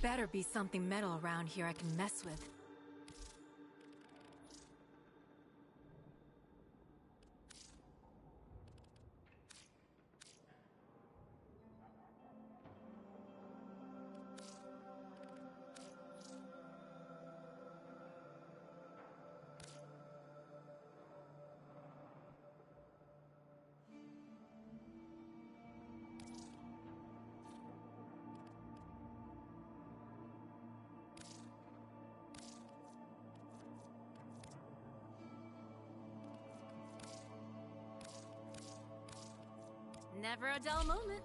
better be something metal around here I can mess with. Never a dull moment.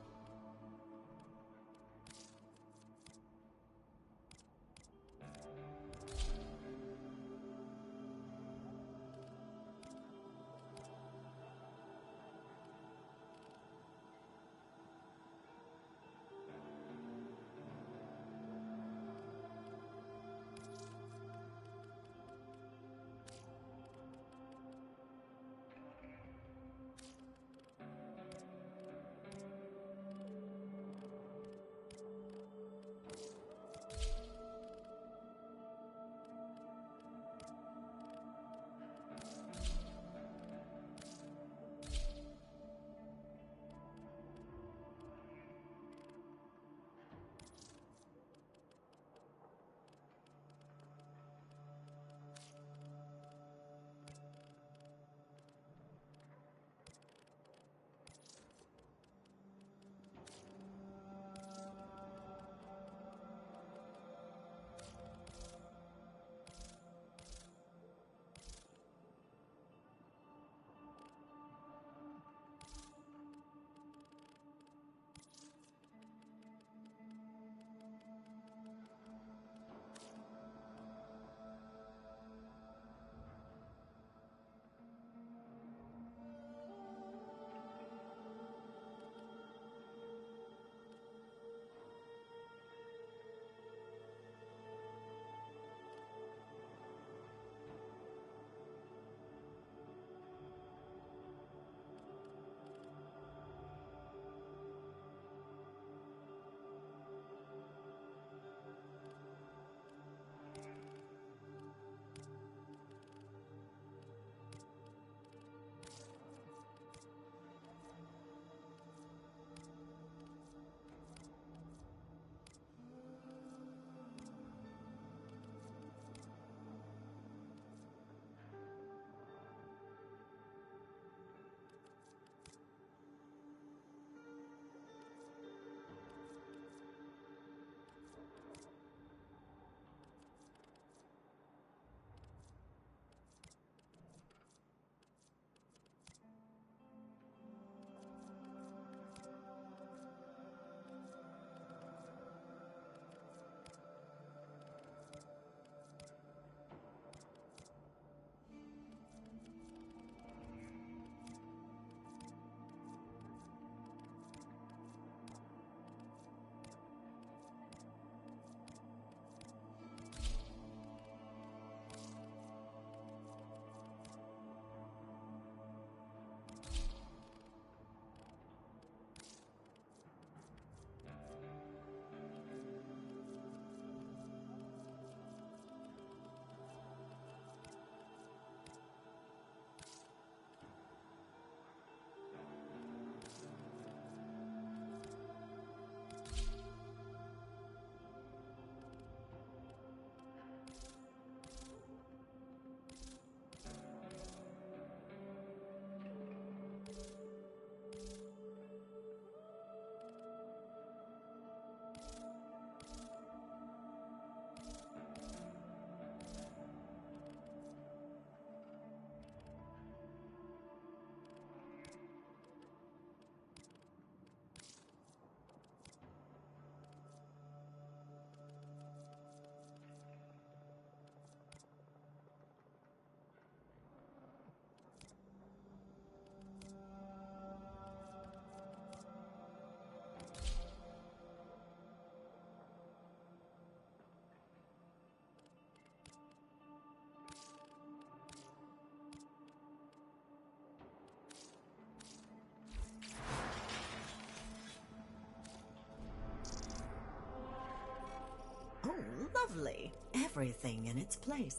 Lovely. Everything in its place.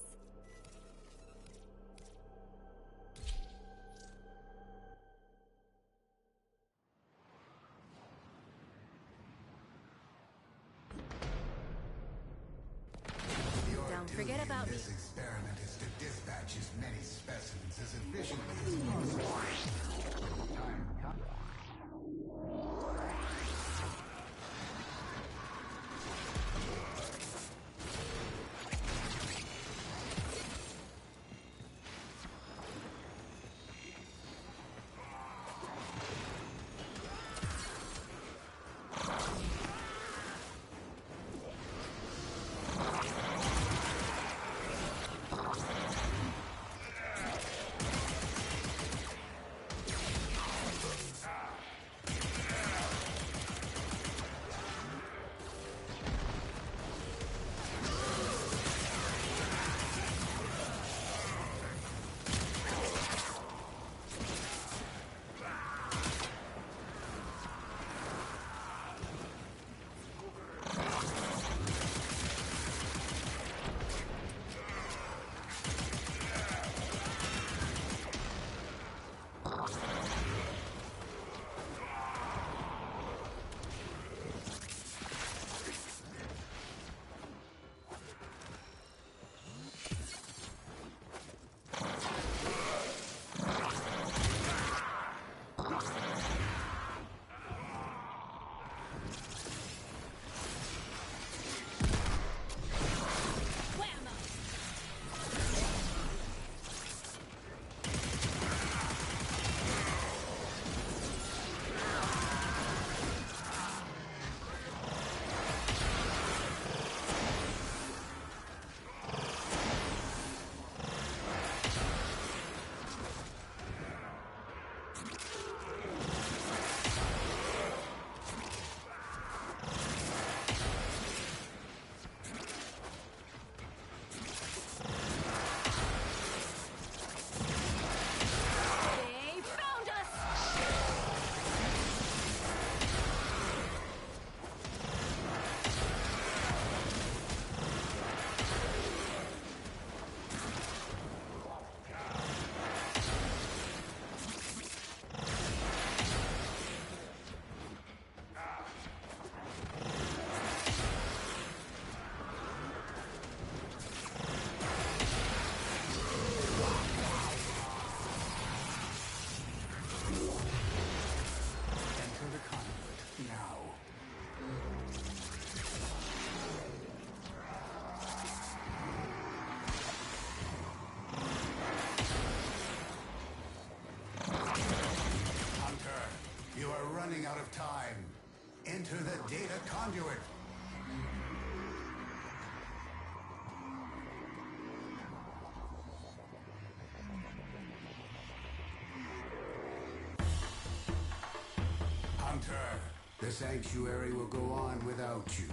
Don't forget about me. This experiment is to dispatch as many specimens as efficiently as possible. Time comes. They found us! Enter the conduit now. Hunter, you are running out of time. Enter the data conduit. Hunter, the sanctuary will go on without you.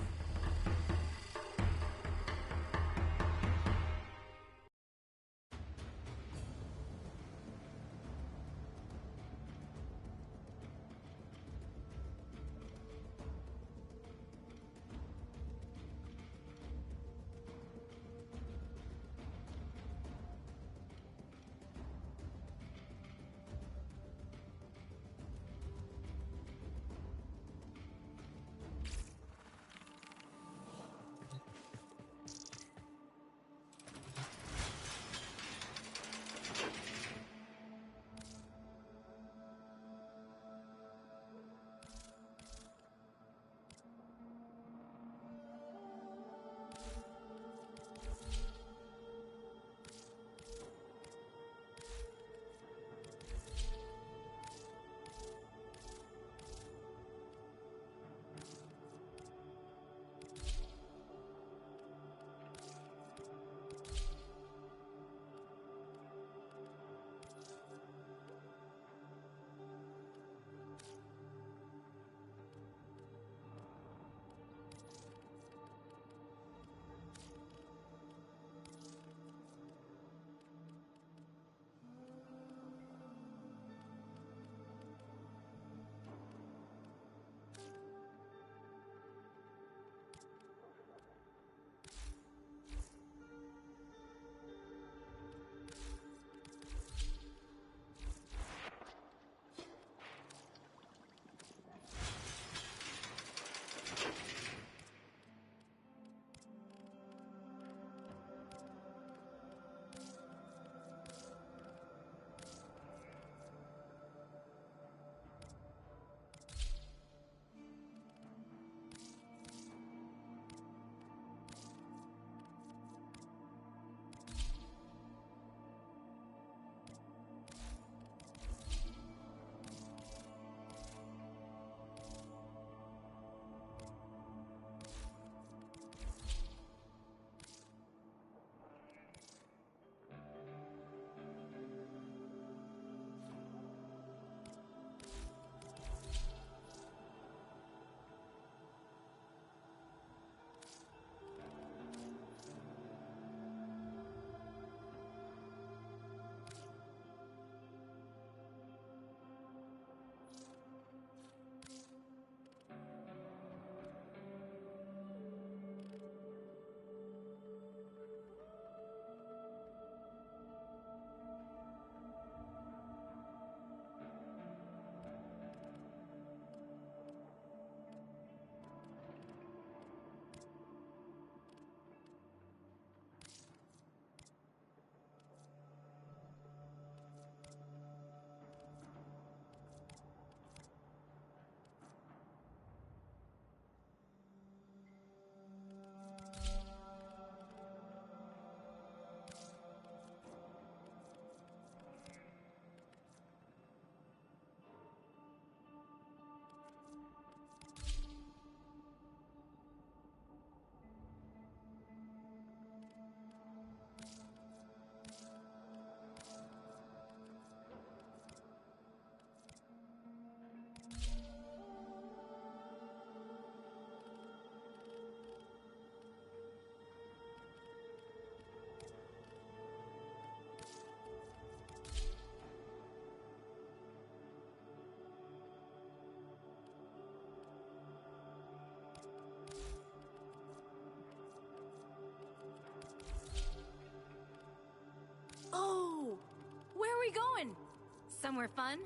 Somewhere fun?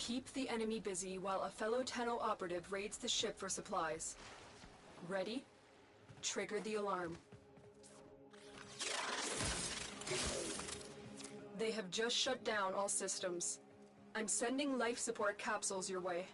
Keep the enemy busy while a fellow Tenno operative raids the ship for supplies. Ready? Trigger the alarm. They have just shut down all systems. I'm sending life support capsules your way.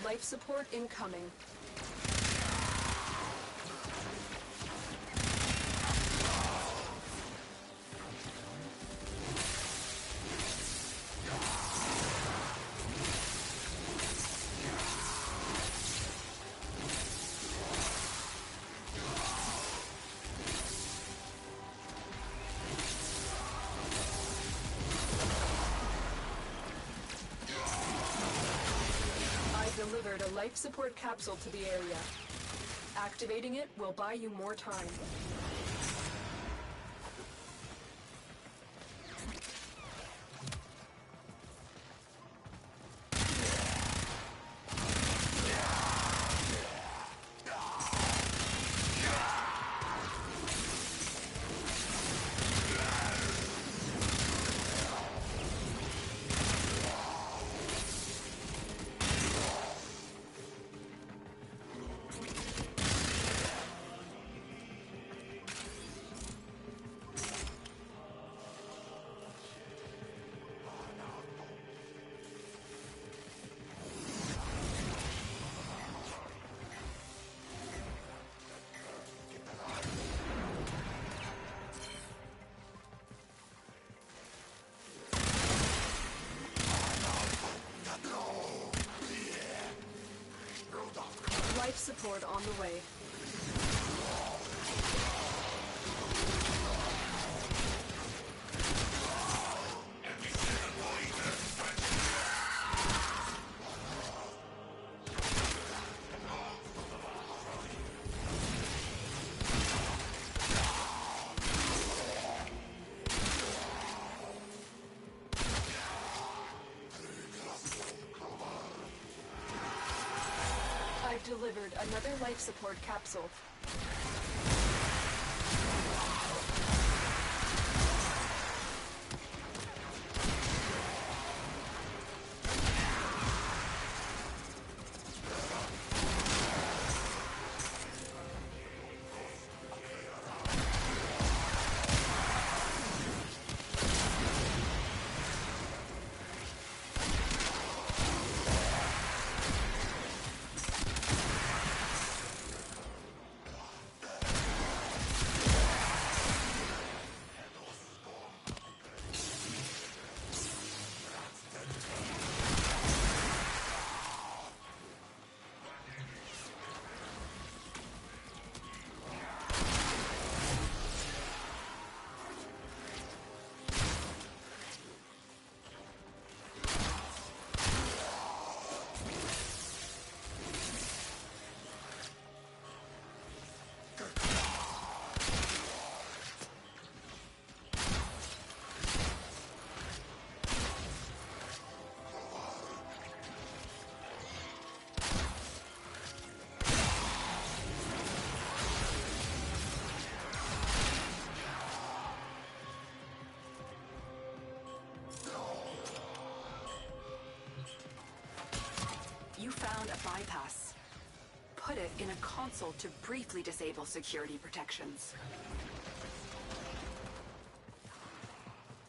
Life support incoming. Delivered a life support capsule to the area. Activating it will buy you more time. Life support on the way. I've delivered another life support capsule. You found a bypass. Put it in a console to briefly disable security protections.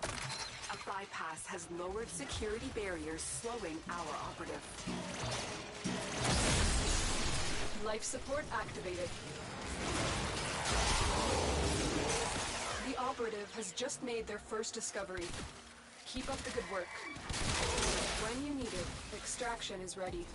A bypass bypass has lowered security barriers, slowing our operative. Life support activated. The operative has just made their first discovery. Keep up the good work. When you need it, extraction is ready.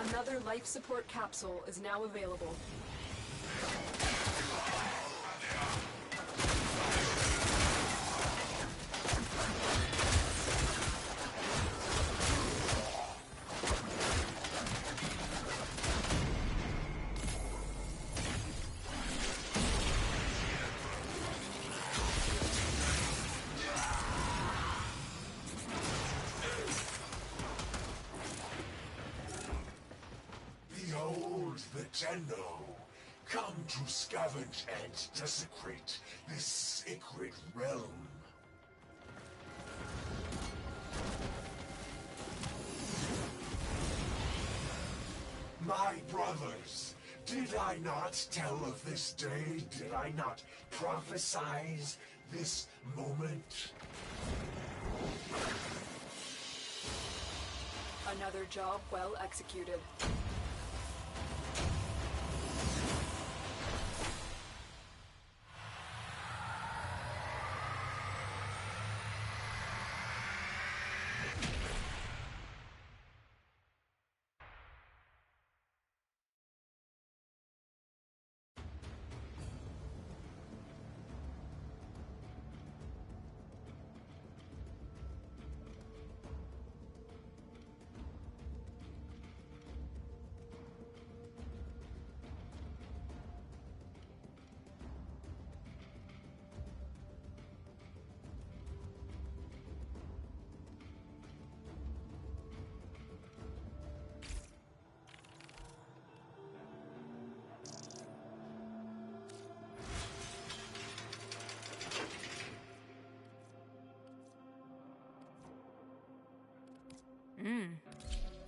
Another life support capsule is now available. Behold the Tenno, come to scavenge and desecrate this sacred realm. My brothers, did I not tell of this day? Did I not prophesize this moment? Another job well executed.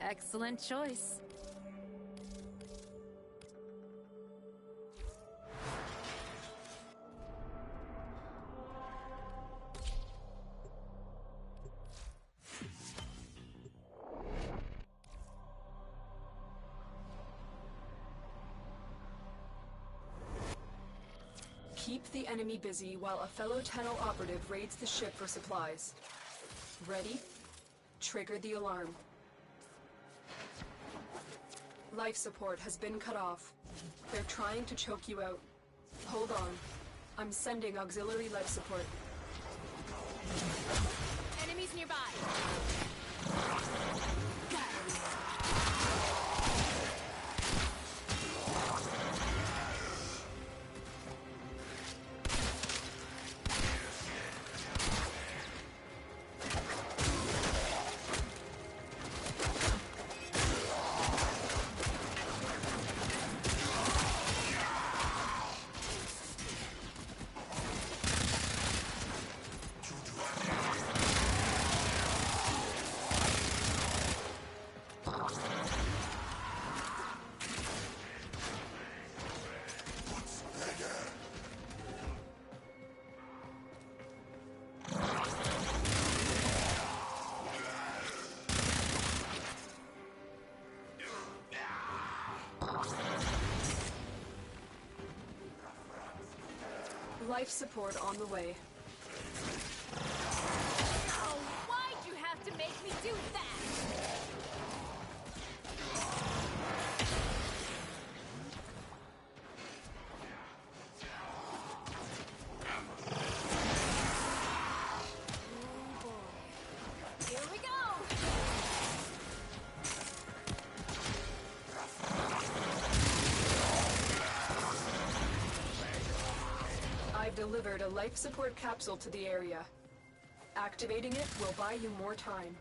Excellent choice. Keep the enemy busy while a fellow Tenno operative raids the ship for supplies. Ready? Trigger the alarm. Life support has been cut off. They're trying to choke you out. Hold on. I'm sending auxiliary life support. Enemies nearby. Life support on the way. Oh, why'd you have to make me do that? Oh boy. Here we go! I've delivered a life support capsule to the area. Activating it will buy you more time.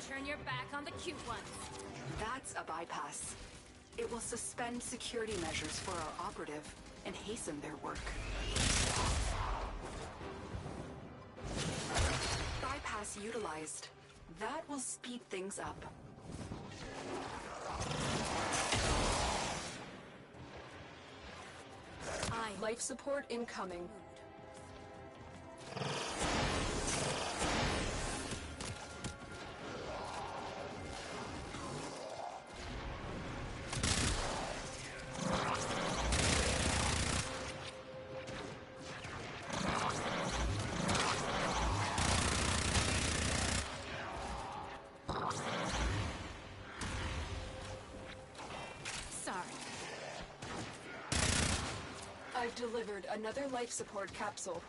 Turn your back on the cute ones. That's a bypass. It will suspend security measures for our operative and hasten their work. Bypass utilized. That will speed things up. Life support incoming. I've delivered another life support capsule.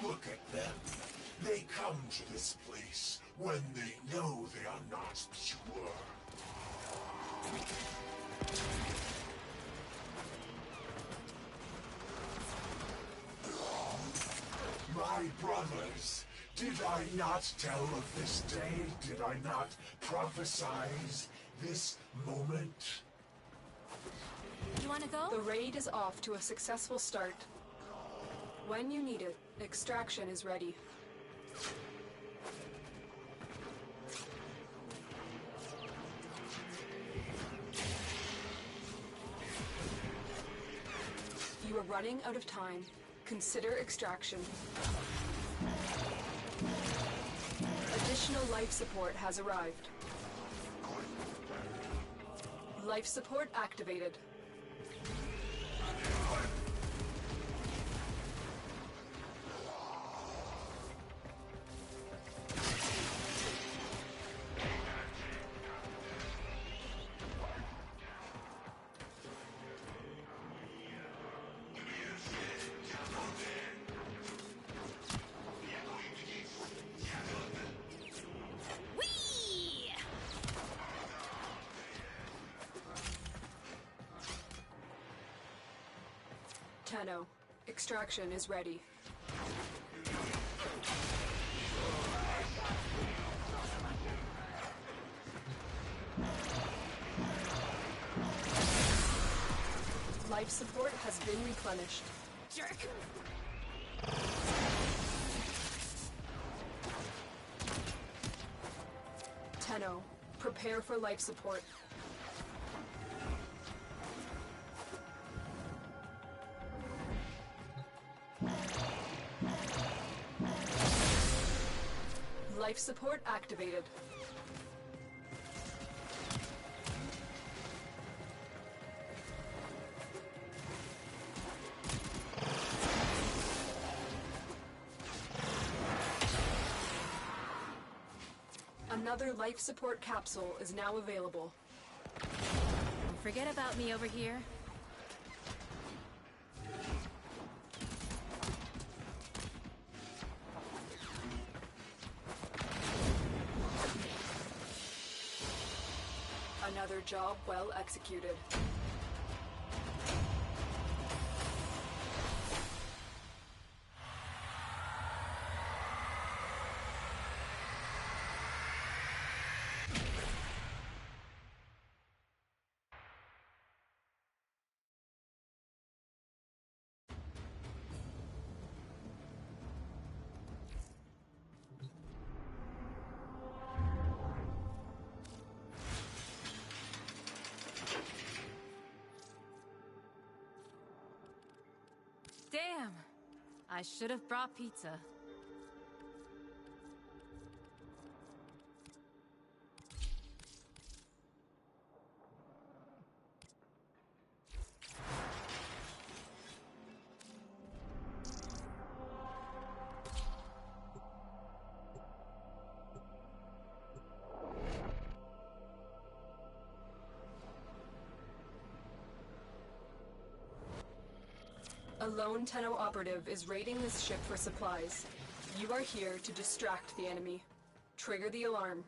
Look at them. They come to this place when they know they are not pure. My brothers, did I not tell of this day? Did I not prophesize this moment? You wanna go? The raid is off to a successful start. When you need it, extraction is ready. You are running out of time. Consider extraction. Additional life support has arrived. Life support activated. Whee! Tenno, extraction is ready. Life support has been replenished. Jerk! Tenno, prepare for life support. Life support activated. Another life support capsule is now available. Don't forget about me over here. Another job well executed. Damn! I should have brought pizza. A lone Tenno operative is raiding this ship for supplies. You are here to distract the enemy. Trigger the alarm.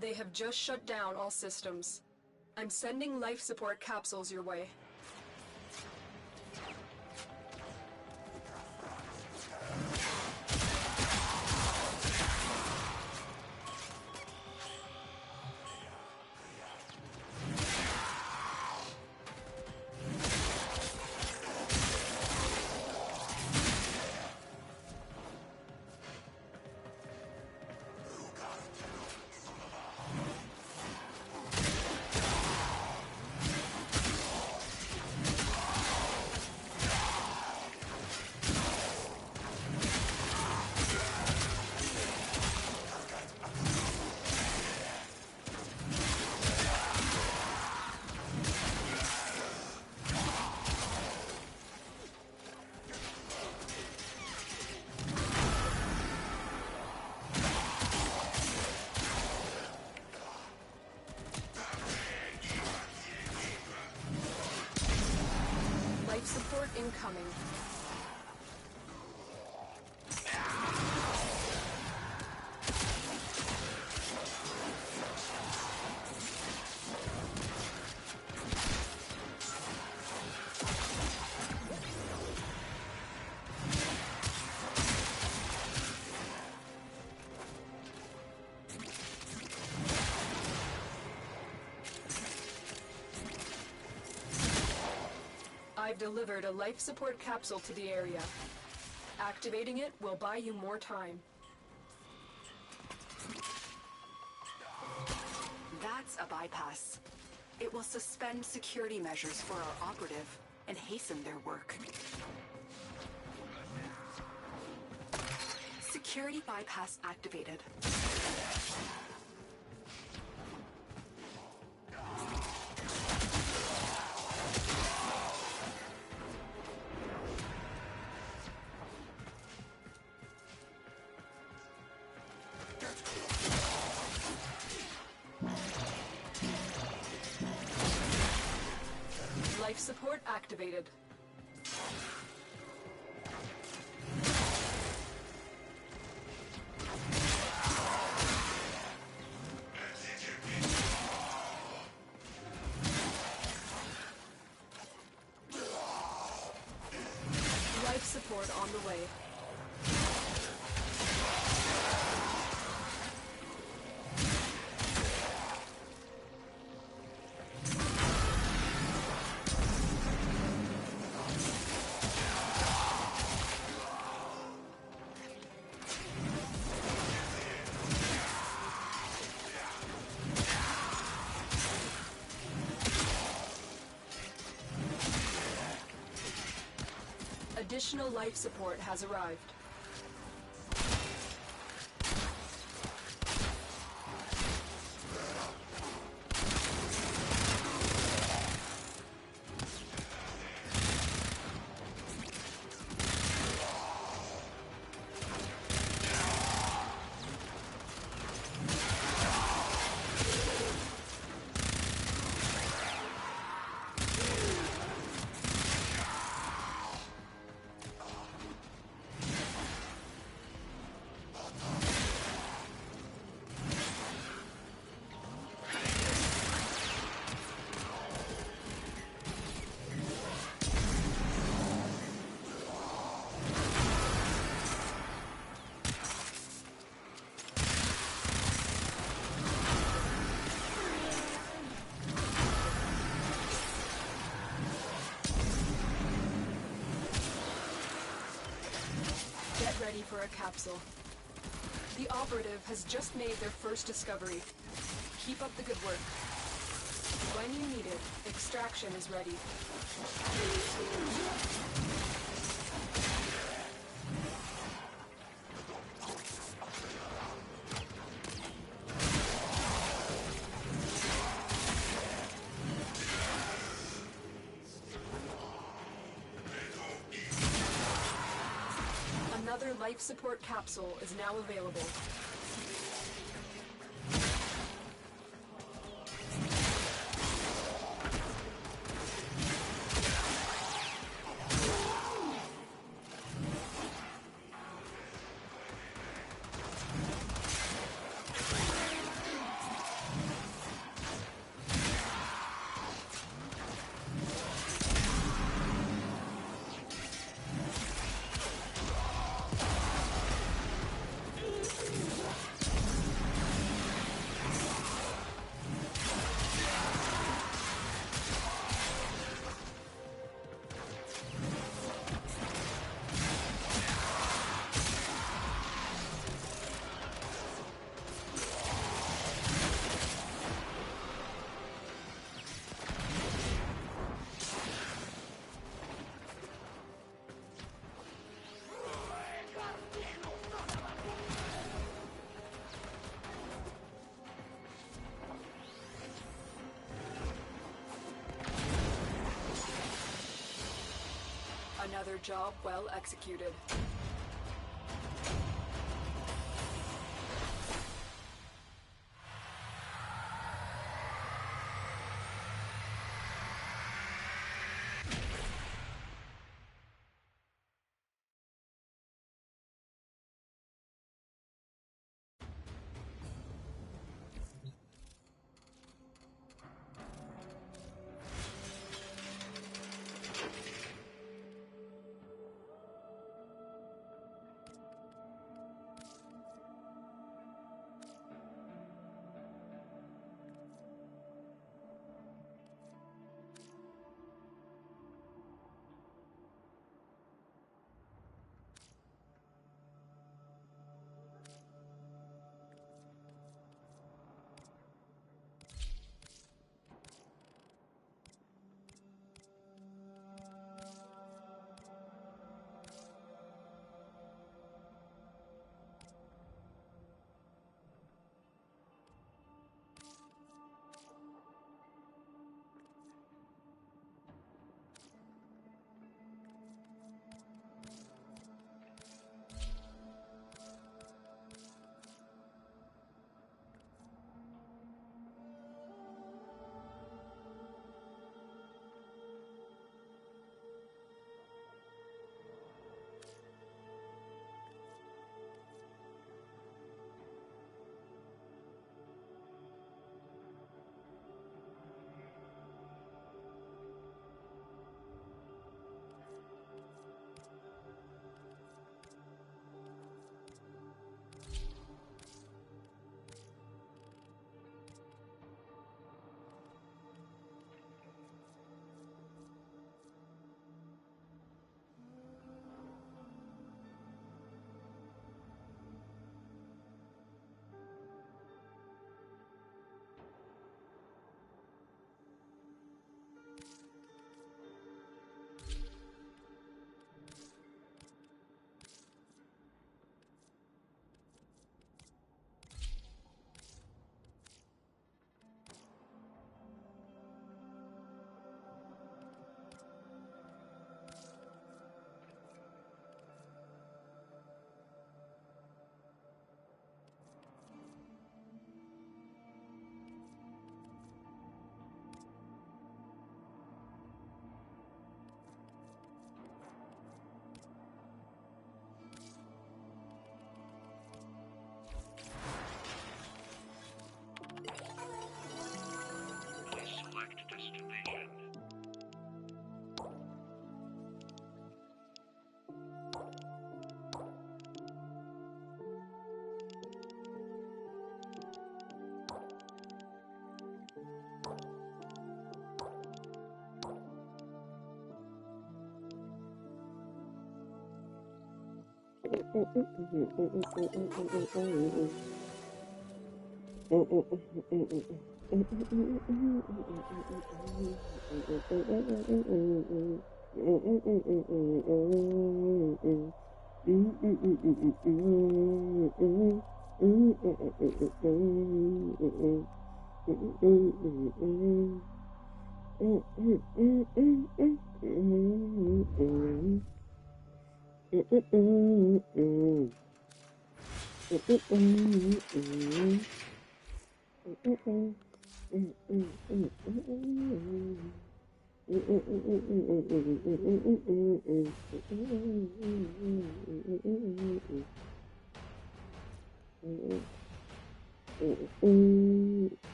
They have just shut down all systems. I'm sending life support capsules your way. Support incoming. I've delivered a life support capsule to the area. Activating it will buy you more time. That's a bypass. It will suspend security measures for our operative and hasten their work. Security bypass activated. Life support activated. Life support on the way. Additional life support has arrived. ready for a capsule. The operative has just made their first discovery. Keep up the good work. When you need it, extraction is ready. Another life support capsule is now available. Another job well executed.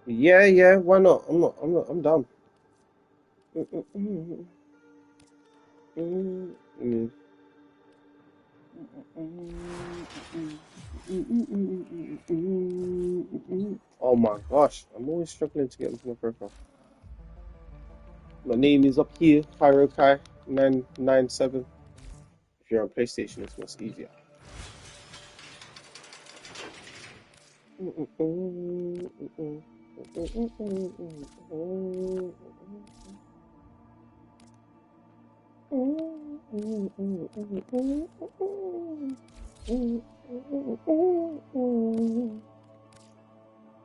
Yeah, why not? I'm down. Oh my gosh, I'm always struggling to get into my profile. My name is up here, Kyrokai997. If you're on PlayStation, it's much easier.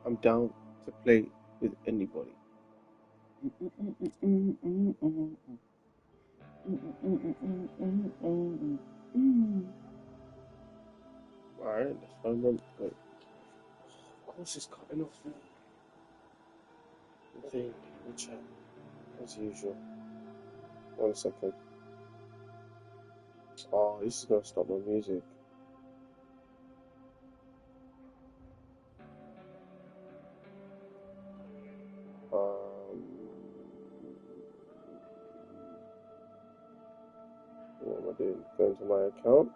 I'm down to play with anybody. Alright, let's find them. Wait. Of course it's cutting off. Okay, we'll chat as usual. 1 second. Oh, this is gonna stop my music. What am I doing? Go into my account,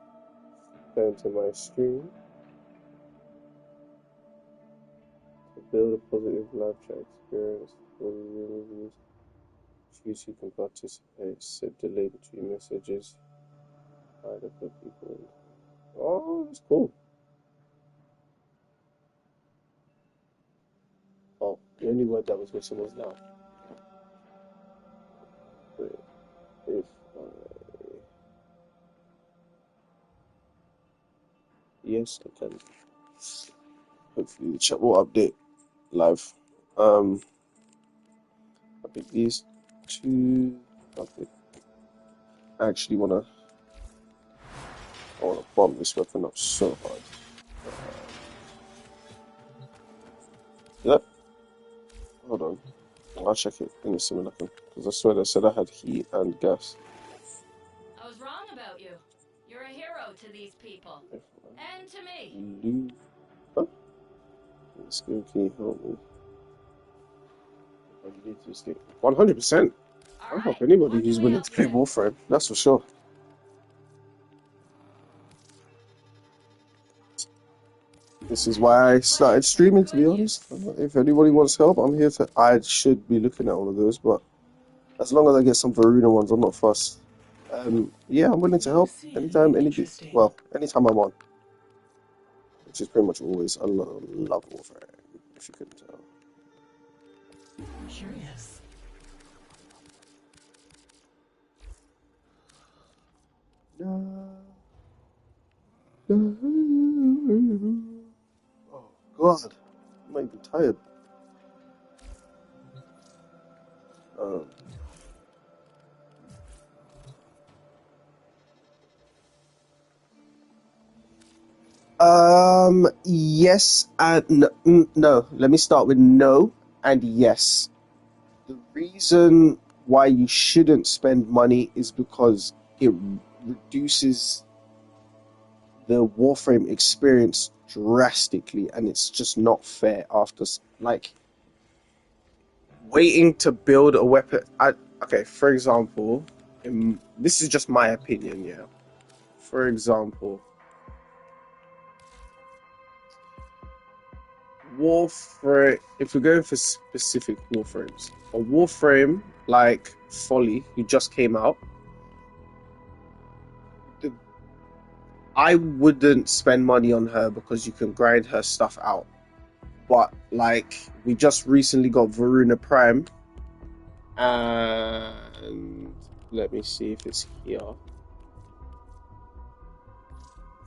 go into my stream, to build a positive live chat experience for the reviews. Choose who can participate, set delay between messages, hide up the people. Oh, that's cool. Oh, the only word that was missing was now. Wait, if yes, I can. Hopefully the chat will update live. I think these two. I actually I wanna bomb this weapon up so hard. Yep. Hold on. I'll check it in a second because I swear they said I had heat and gas. I was wrong about you. You're a hero to these people. And to me. Huh? Let's go. Can you help me? I need to escape. 100%. I'll help anybody who's willing to play Warframe. That's for sure. This is why I started streaming, to be honest. If anybody wants help, I'm here to. I should be looking at all of those, but as long as I get some Varuna ones, I'm not fussed. Yeah, I'm willing to help anytime, well, anytime I'm on, which is pretty much always. I love Warframe, if you couldn't tell. Curious. Oh God, I'm not even tired. Yes and no. Let me start with no and yes. The reason why you shouldn't spend money is because it reduces the Warframe experience drastically, and it's just not fair after like waiting to build a weapon. Okay, for example, this is just my opinion, yeah. For example, Warframe, if we're going for specific Warframes, a Warframe like Folly, who just came out, I wouldn't spend money on her because you can grind her stuff out. But like, we just recently got Varuna Prime, and let me see if it's here.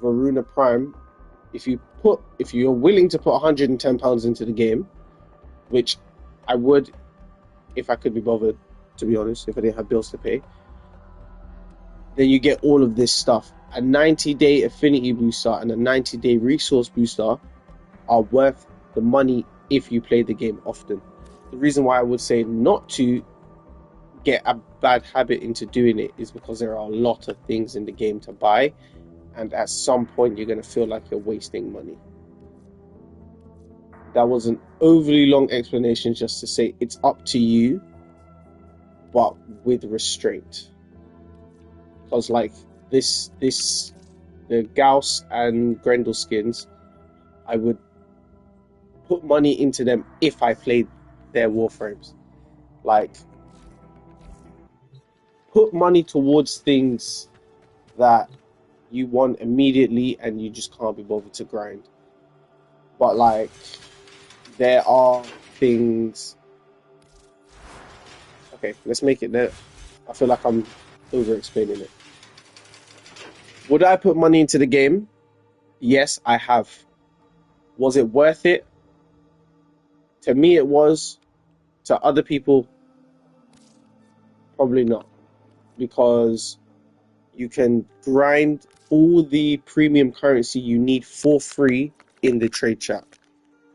Varuna Prime, if you're willing to put £110 into the game, which I would if I could be bothered, to be honest, if I didn't have bills to pay, then you get all of this stuff. A 90-day affinity booster and a 90-day resource booster are worth the money if you play the game often. The reason why I would say not to get a bad habit into doing it is because there are a lot of things in the game to buy, and at some point you're going to feel like you're wasting money. That was an overly long explanation just to say it's up to you, but with restraint. Because like the Gauss and Grendel skins, I would put money into them if I played their Warframes. Like, put money towards things that you want immediately and you just can't be bothered to grind. But like, there are things. Okay, let's make it there. I feel like I'm over explaining it. Would I put money into the game? Yes, I have. Was it worth it? To me, it was. To other people, probably not. Because you can grind all the premium currency you need for free in the trade chat.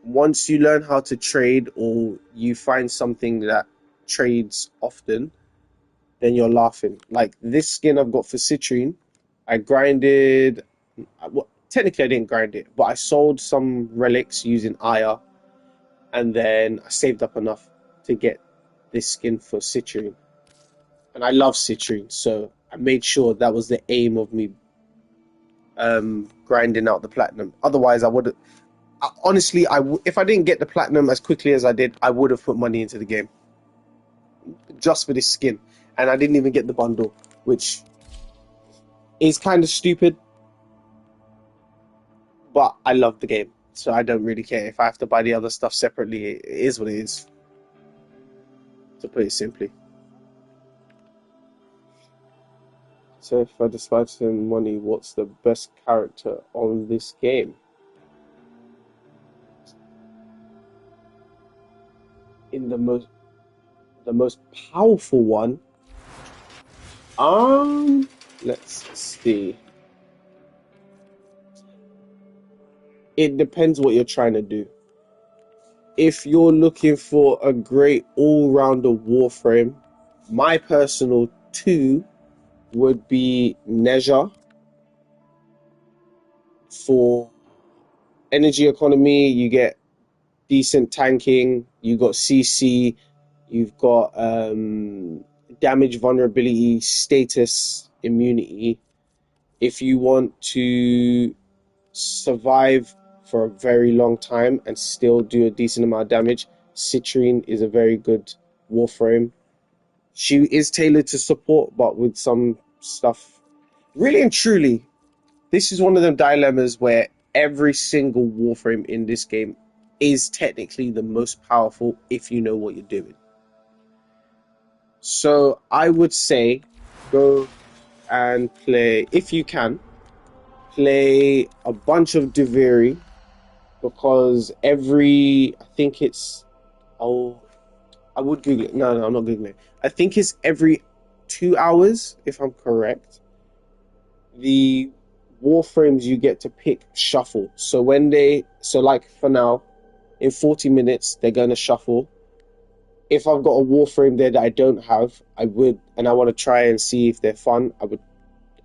Once you learn how to trade, or you find something that trades often, then you're laughing. Like this skin I've got for Citrine, I grinded. Well, technically, I didn't grind it, but I sold some relics using Aya, and then I saved up enough to get this skin for Citrine. And I love Citrine, so I made sure that was the aim of me grinding out the platinum. Otherwise, I would honestly, if I didn't get the platinum as quickly as I did, I would have put money into the game just for this skin, and I didn't even get the bundle, which is kind of stupid. But I love the game, so I don't really care if I have to buy the other stuff separately. It is what it is, to put it simply. So if I decide to spend money, what's the best character on this game? In the most powerful one, let's see. It depends what you're trying to do. If you're looking for a great all-rounder Warframe, my personal 2 would be Nezha. For energy economy, you get decent tanking, you got CC, you've got damage, vulnerability, status, immunity. If you want to survive for a very long time and still do a decent amount of damage, Citrine is a very good Warframe. She is tailored to support, but with some stuff. Really and truly, this is one of them dilemmas where every single Warframe in this game is technically the most powerful if you know what you're doing. So I would say go and play, if you can, play a bunch of Deviri, because I think it's, I I would Google it. No, I'm not Googling it. I think it's every 2 hours, if I'm correct. The Warframes you get to pick shuffle. So like for now, in 40 minutes, they're going to shuffle. If I've got a Warframe there that I don't have, and I want to try and see if they're fun,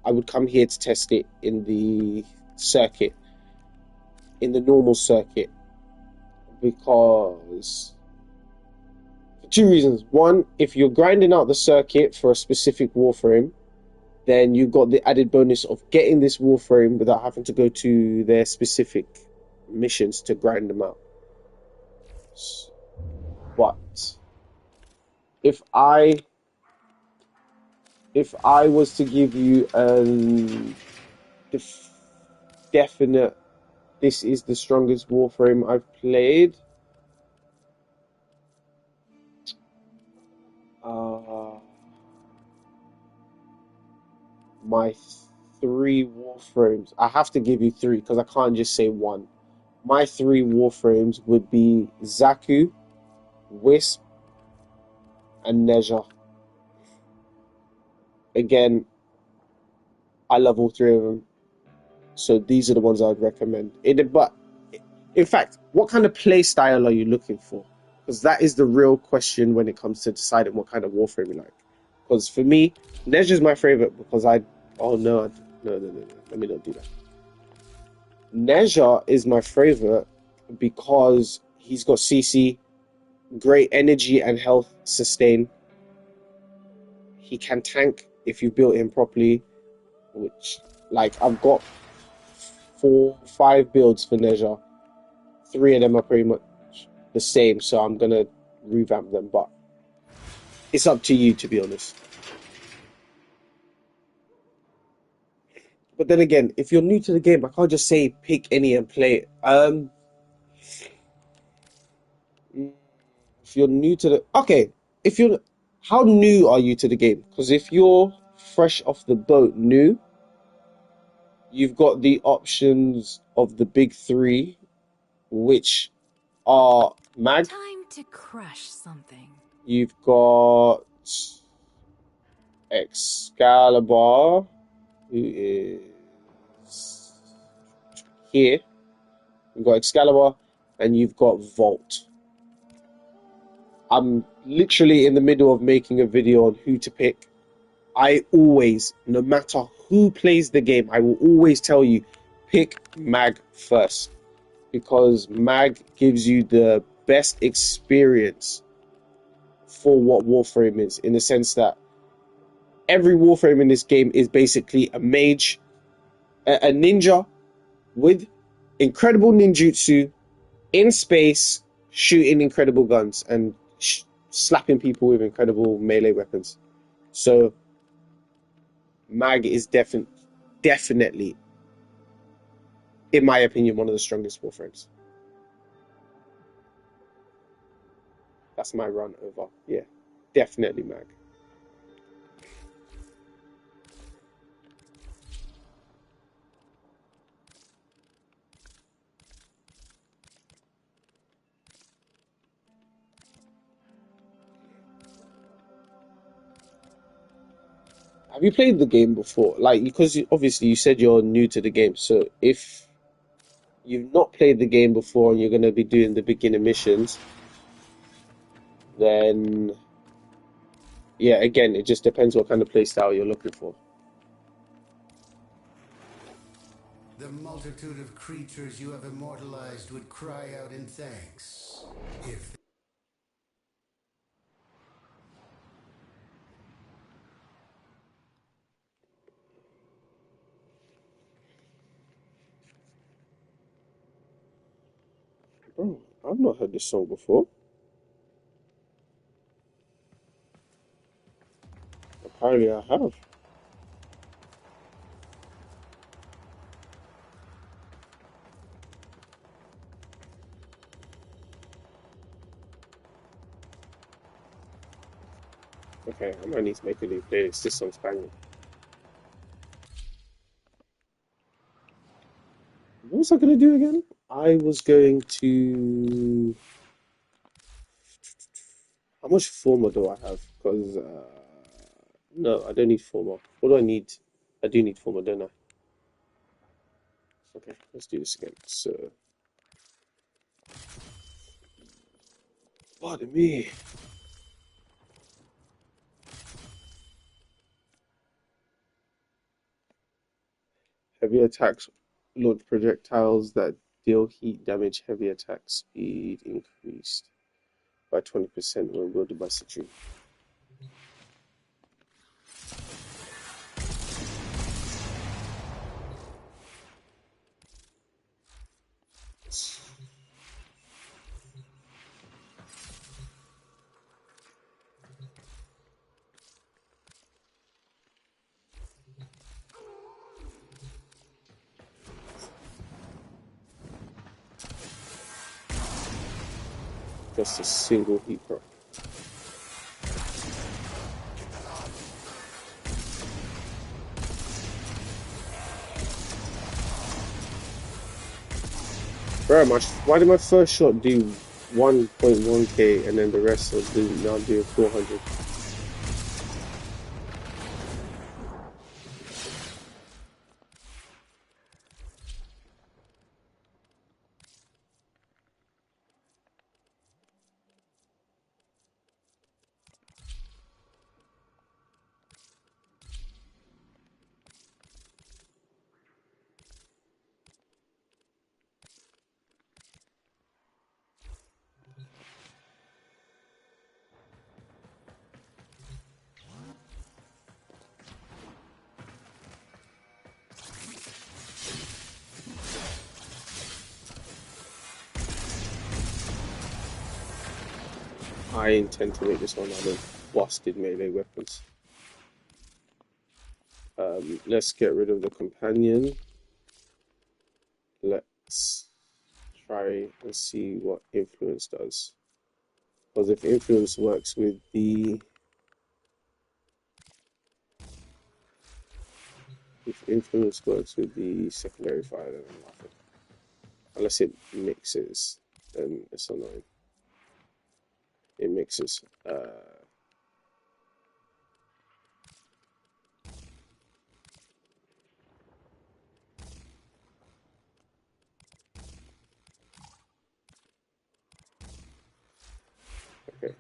I would come here to test it in the circuit, in the normal circuit, because for two reasons. One, if you're grinding out the circuit for a specific Warframe, then you've got the added bonus of getting this Warframe without having to go to their specific missions to grind them out. But if I was to give you a definite, this is the strongest Warframe I've played, my three Warframes, I have to give you three because I can't just say one. My three Warframes would be Zaku, Wisp, and Nezha. Again, I love all three of them. So these are the ones I'd recommend. But in fact, what kind of play style are you looking for? Because that is the real question when it comes to deciding what kind of Warframe you like. Because for me, Nezha is my favorite because oh no, no, let me not do that. Nezha is my favorite because he's got CC, great energy and health sustain. He can tank if you built him properly, which, like, I've got 4-5 builds for Nezha. 3 of them are pretty much the same, so I'm gonna revamp them, but it's up to you, to be honest. But then again, if you're new to the game, I can't just say pick any and play it. If you're new to how new are you to the game? Because if you're fresh off the boat new, you've got the options of the big three, which are Mag. Time to crush something. You've got Excalibur, who is here. You've got Excalibur, and you've got Vault. I'm literally in the middle of making a video on who to pick. I always, no matter who plays the game, I will always tell you, pick Mag first. Because Mag gives you the best experience for what Warframe is, in the sense that every Warframe in this game is basically a mage, a ninja with incredible ninjutsu in space, shooting incredible guns and slapping people with incredible melee weapons. So Mag is definitely, in my opinion, one of the strongest Warframes. That's my run over. Yeah, definitely Mag. Have you played the game before? Like, because obviously you said you're new to the game, so if you've not played the game before and you're going to be doing the beginner missions, then yeah, again, it just depends what kind of play style you're looking for. The multitude of creatures you have immortalized would cry out in thanks if Oh, I've not heard this song before. Apparently I have. Okay, I might need to make a new playlist. This song's banging. What was I going to do again? I was going to... How much former do I have? Because no, I don't need former. What do I need? I do need former, don't I? Okay, let's do this again. So, pardon me. Heavy attacks launch projectiles that deal heat damage. Heavy attack speed increased by 20% when wielded by Citrine. Just a single heat proc. Very much. Why did my first shot do 1.1k and then the rest will do now do 400? I intend to make this one out of busted melee weapons. Let's get rid of the companion. Let's try and see what influence does. Because if influence works with the secondary fire, then I'm laughing. Unless it mixes, then it's annoying. It mixes. Okay.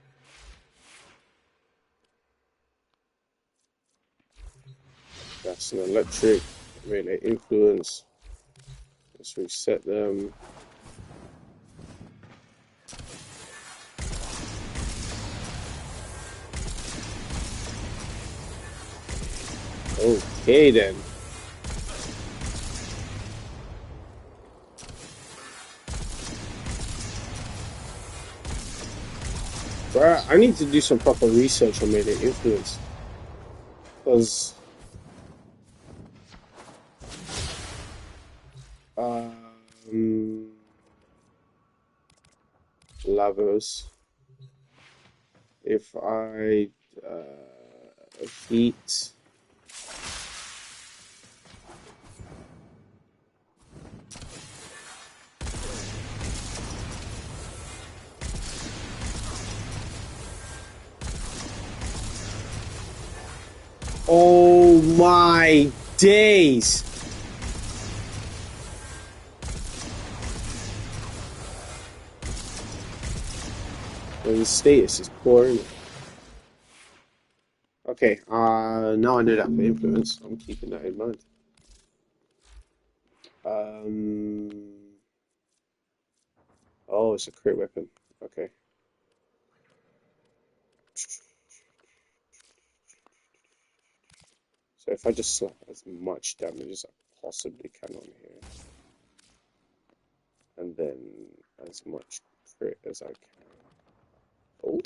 That's an electric melee influence. Let's reset them. Okay then. Bruh, I need to do some proper research on melee influence. Because Lavos. If I heat oh my days! Well, the status is poor, isn't it? Okay, now I know that for influence. I'm keeping that in mind. Oh, it's a crit weapon. Okay. So if I just slap as much damage as I possibly can on here, and then as much crit as I can. Oh.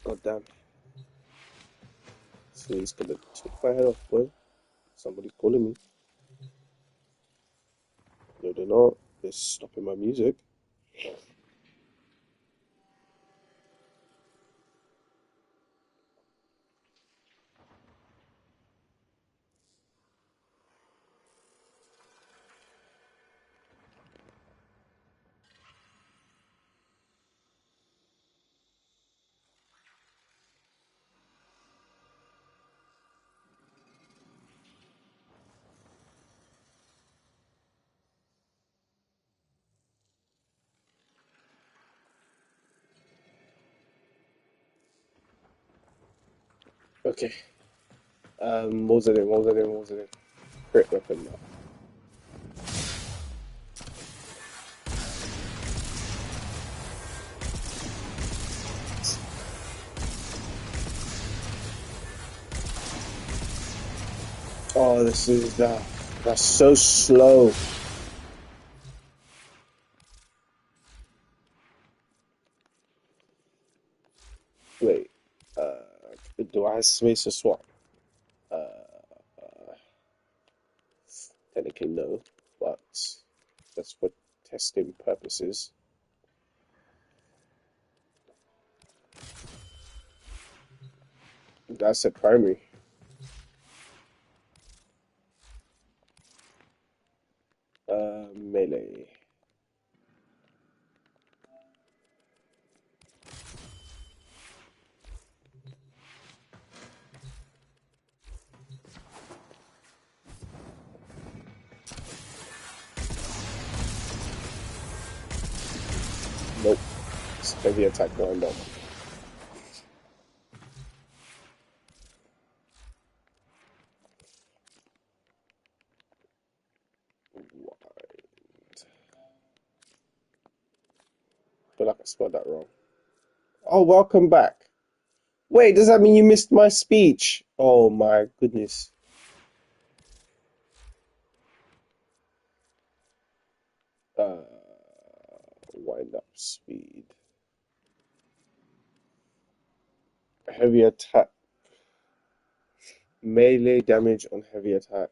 God damn. So he's gonna take my head off, boy. Somebody's calling me. No, they're not. They're stopping my music. Okay. What was it in? What was it in? What was it in? Crit weapon now. Oh, this is that's so slow. Wait, do I have space to swap? Technically no, but that's for testing purposes. That's a primary. Melee. Nope. It's heavy attack wind up. I feel like I spelled that wrong. Oh, welcome back. Wait, does that mean you missed my speech? Oh my goodness. Uh, Wind up speed. Heavy attack. Melee damage on heavy attack.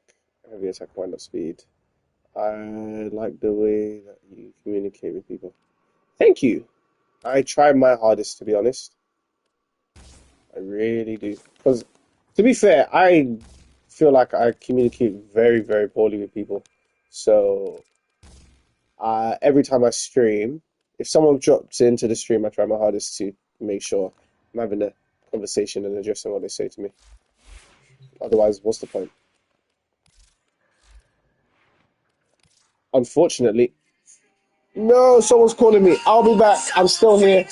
Heavy attack wind up speed. I like the way that you communicate with people. Thank you. I try my hardest, to be honest. I really do. Because, to be fair, I feel like I communicate very, very poorly with people. So, every time I stream, if someone drops into the stream, I try my hardest to make sure I'm having a conversation and addressing what they say to me. Otherwise, what's the point? Unfortunately, no, someone's calling me. I'll be back. I'm still here.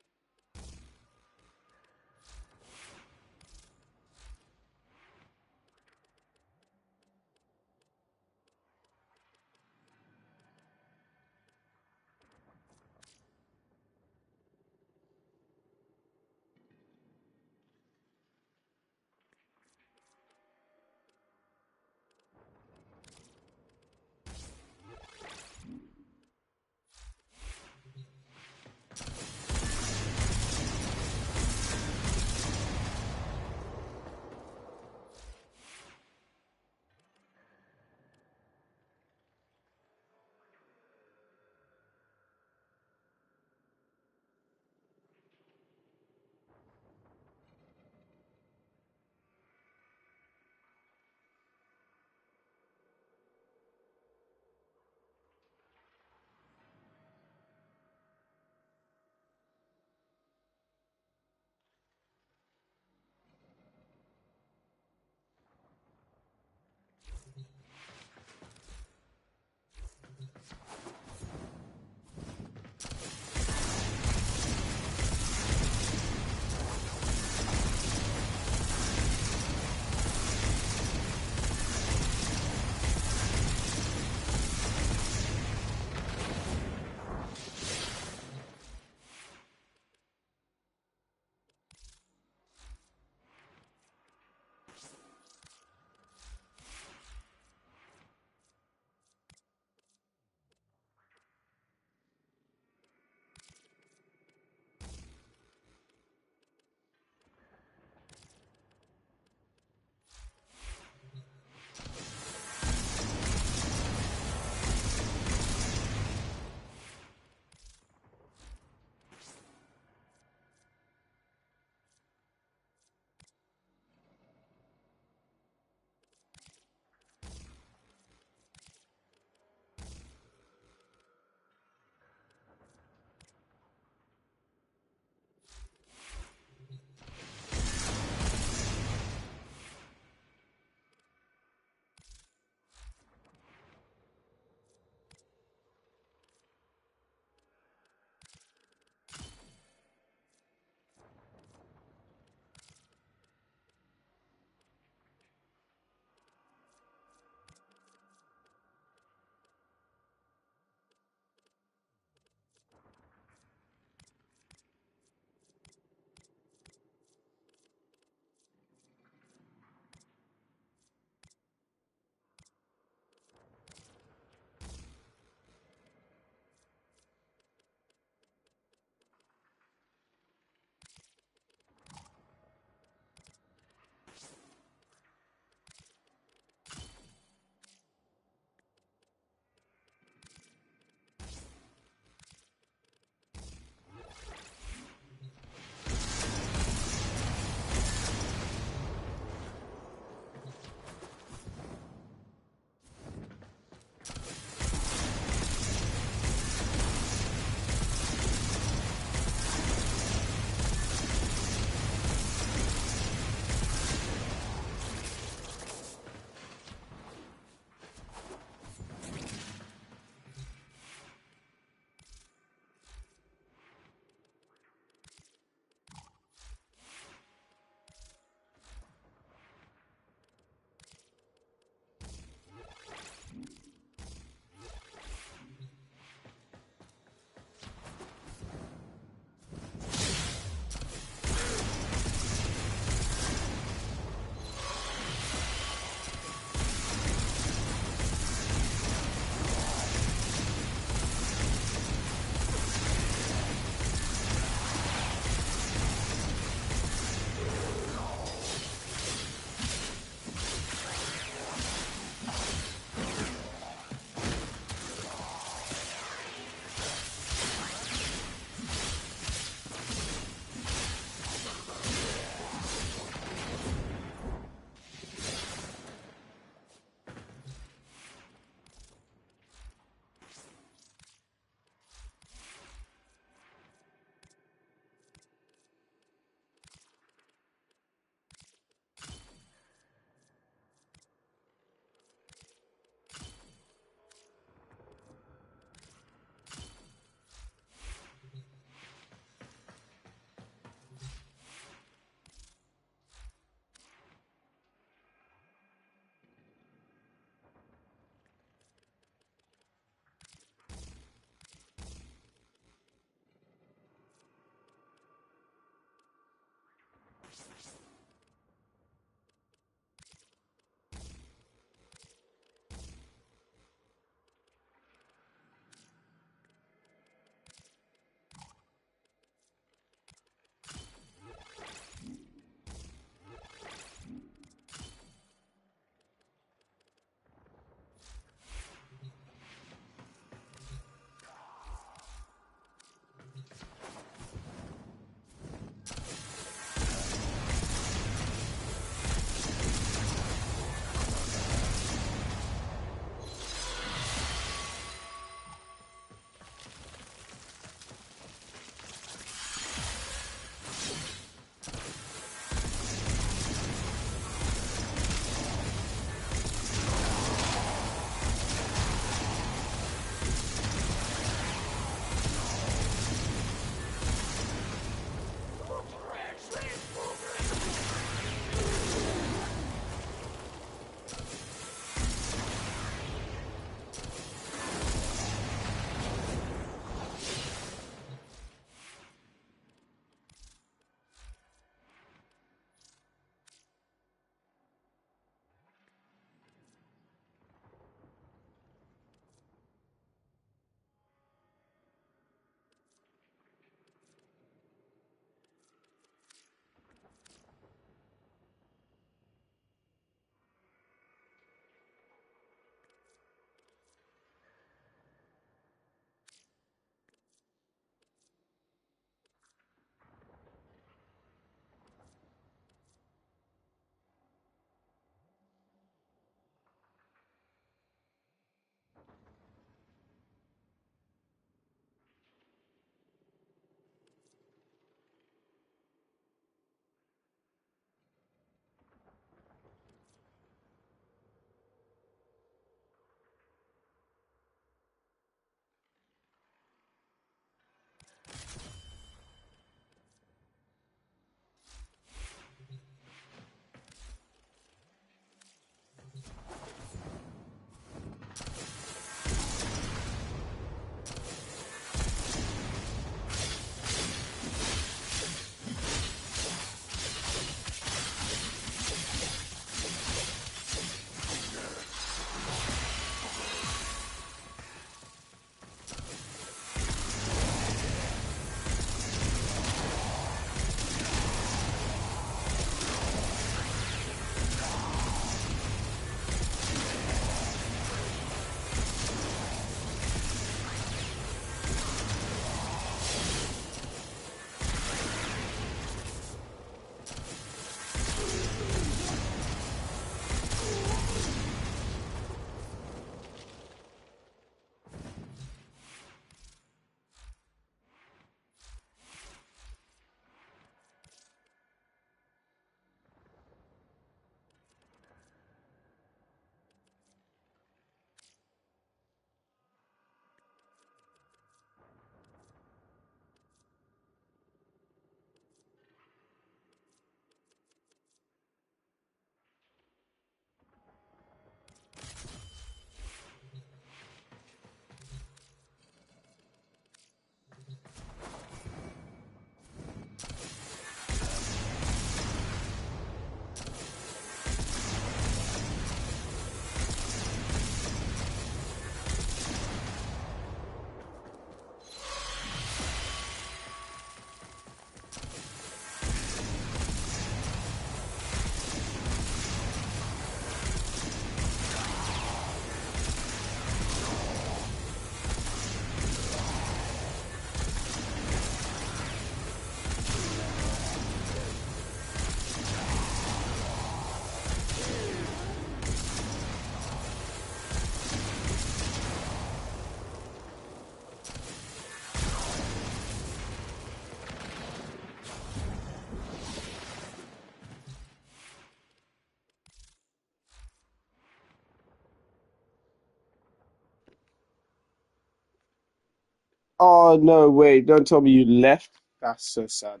Oh no, wait, don't tell me you left. That's so sad.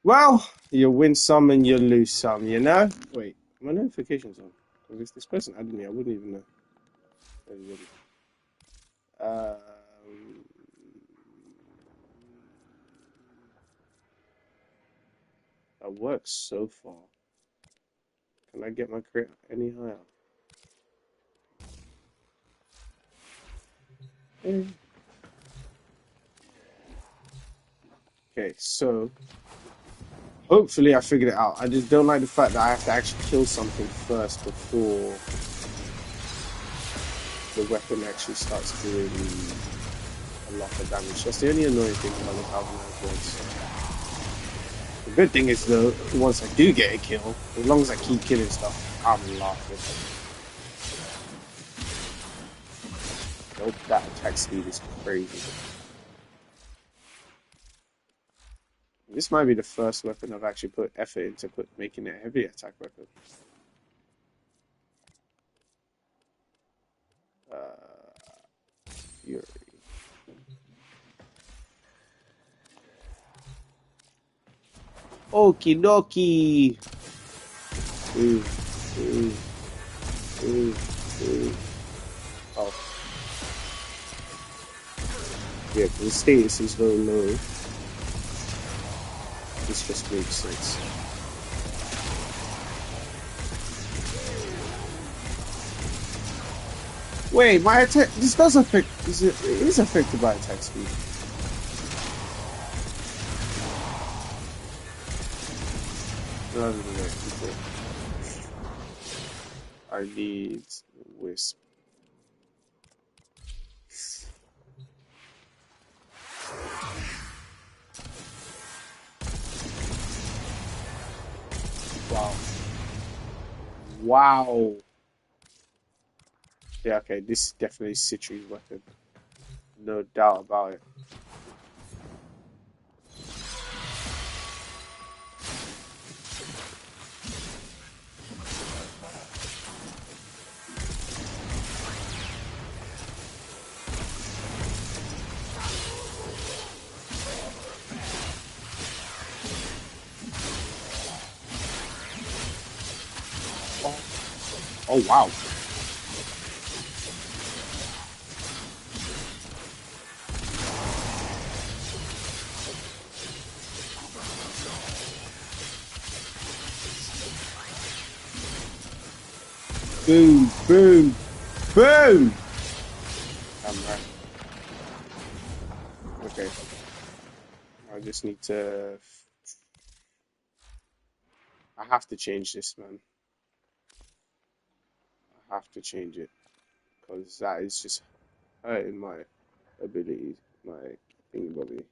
Well, you win some and you lose some, you know? Wait, my notifications on. Because if this person added me, I wouldn't even know. Um, that works so far. Can I get my crit any higher? Okay, so hopefully I figured it out. I just don't like the fact that I have to actually kill something first before the weapon actually starts doing a lot of damage. That's the only annoying thing about the Galvanized ones. The good thing is though, once I do get a kill, as long as I keep killing stuff, I'm laughing. Nope, that attack speed is crazy. This might be the first weapon I've actually put effort into making it a heavy attack weapon. Fury. Okie dokie. Ooh, ooh, ooh, ooh. Oh, yeah, the status is very low. This just makes sense. Wait, my attack. This does affect. It is affected by attack speed. No, okay. I need Wisp. Wow. Wow. Yeah, okay, this is definitely Citri's weapon. No doubt about it. Oh, oh wow. Boom, boom, boom! I'm right. Okay. I just need to... I have to change this, man. I have to change it. Because that is just hurting my ability, my thingy-bobby.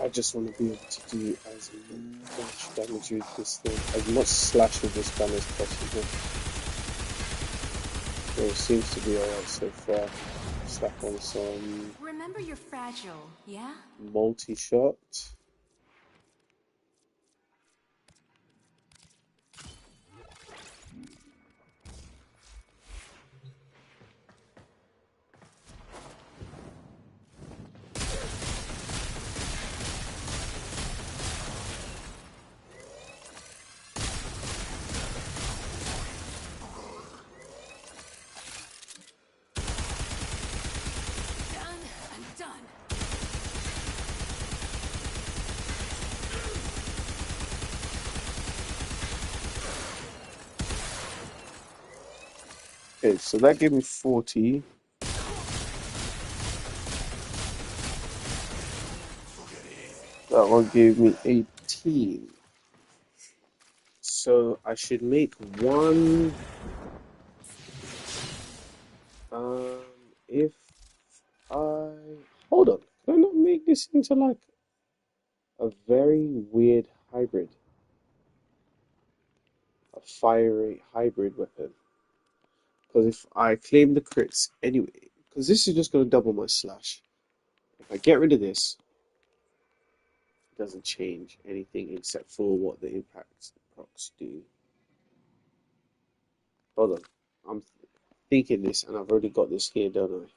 I just want to be able to do as much damage with this thing, as much slash with this gun as possible. So it seems to be alright so far. Slap on some Remember you're fragile, yeah? multi-shot. Done. I'm done. Okay, so that gave me 40. That one gave me 18. So I should make one. If I hold on, can I not make this into like a very weird hybrid, a fiery hybrid weapon? Because if I claim the crits anyway, because this is just going to double my slash. If I get rid of this, it doesn't change anything except for what the impact procs do. Hold on, I'm thinking this, and I've already got this here, don't I?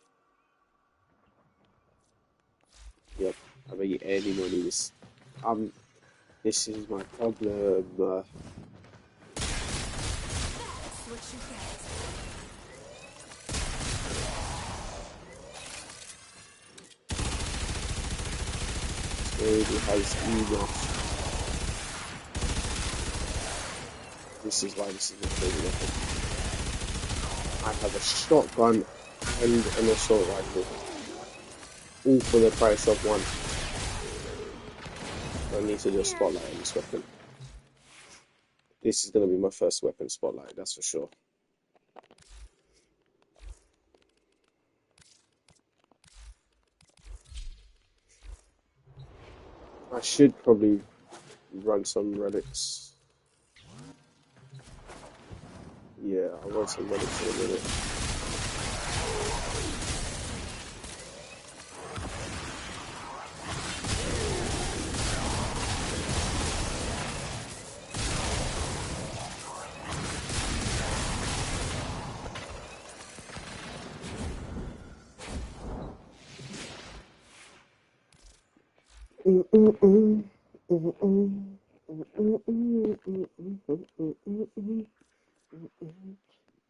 Yep, I bet you any money this. This is my problem. That's what you get. Already has enough. This is why this is my favorite weapon. I have a shotgun and an assault rifle, all for the price of one. I need to do a spotlight on this weapon. This is going to be my first weapon spotlight, that's for sure. I should probably run some relics. Yeah, I'll run some relics in a minute.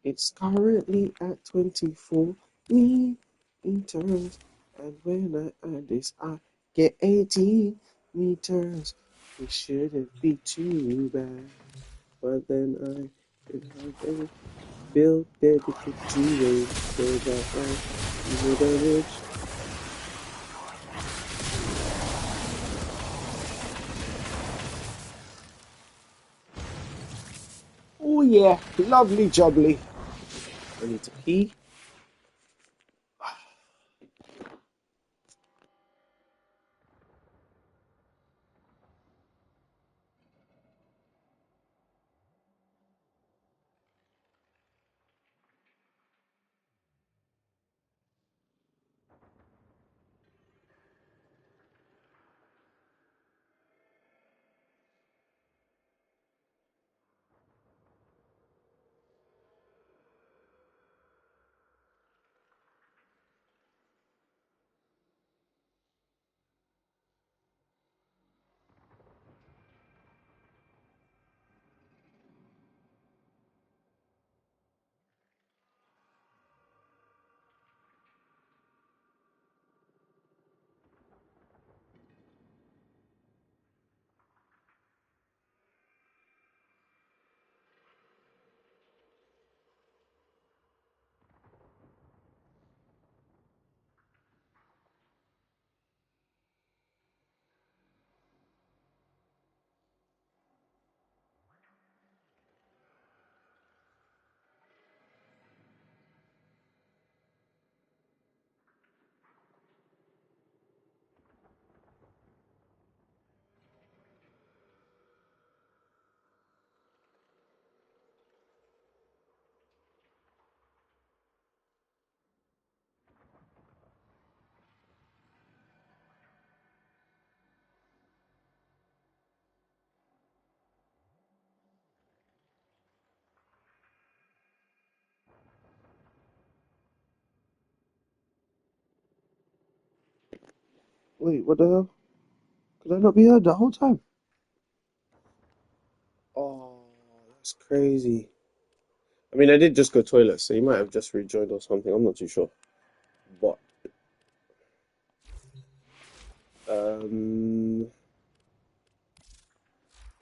It's currently at 24 meters, and when I add this, I get 18 meters. It shouldn't be too bad, but then I could have a build dedicated to it so that I do damage. Oh yeah, lovely jubbly. I need to pee. Wait, what the hell? Could I not be heard the whole time? Oh, that's crazy. I mean, I did just go toilet, so you might have just rejoined or something. I'm not too sure. But,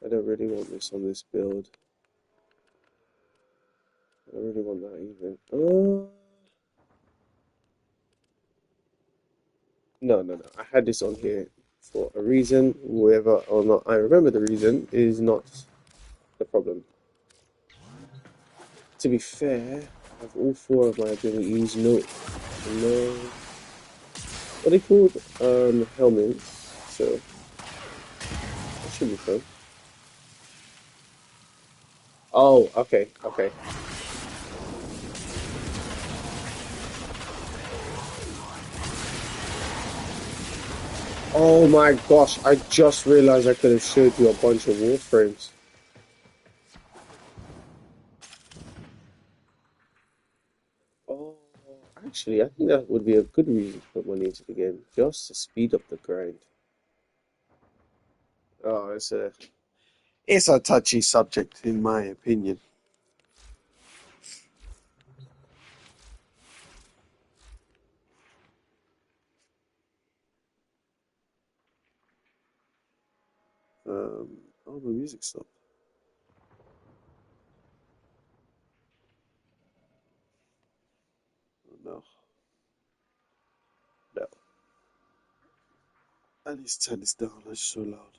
I don't really want this on this build. I don't really want that even. No. I had this on here for a reason. Whether or not I remember the reason is not the problem. To be fair, I have all four of my abilities. No, what are they called? Helmets. So that should be fun. Oh, okay. Oh my gosh, I just realized I could have showed you a bunch of Warframes. Oh, actually, I think that would be a good reason to put money into the game, just to speed up the grind. Oh, it's a touchy subject, in my opinion. Oh, the music stopped. Oh, no. At least turn this down, it's so loud.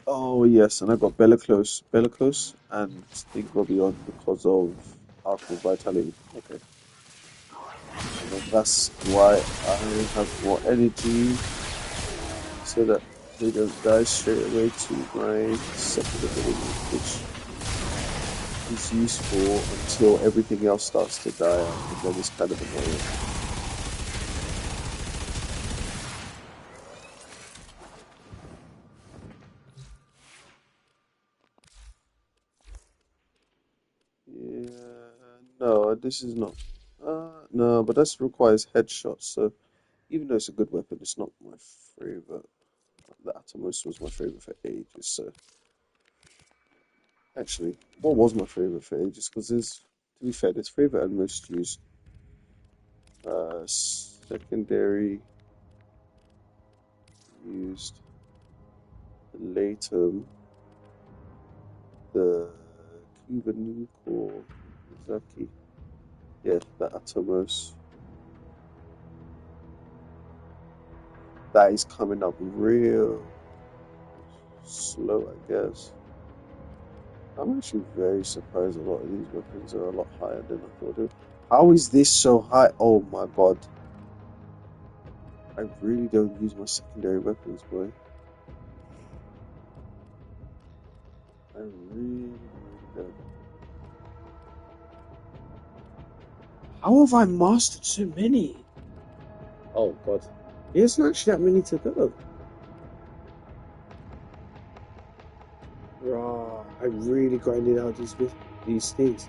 Oh, yes, and I got Bellicose, and Stingrobby on because of Alchemy Vitality. Okay. And then that's why I have more energy, so that they don't die straight away to my second ability, which is useful until everything else starts to die out, and then it's kind of annoying. Yeah, no, this is not. No, but that requires headshots, so even though it's a good weapon, it's not my favorite. The Atomos was my favorite for ages, so. Actually, what was my favorite for ages? Because to be fair, there's favorite and most used. Secondary used the Latum, the Kubanuko, Zaki. Yeah, the Atomos. That is coming up real slow, I guess. I'm actually very surprised a lot of these weapons are a lot higher than I thought they were. How is this so high? Oh my god. I really don't use my secondary weapons, boy. I really don't. How have I mastered so many? Oh god. There's not actually that many to go. Raw. I really grinded out these things.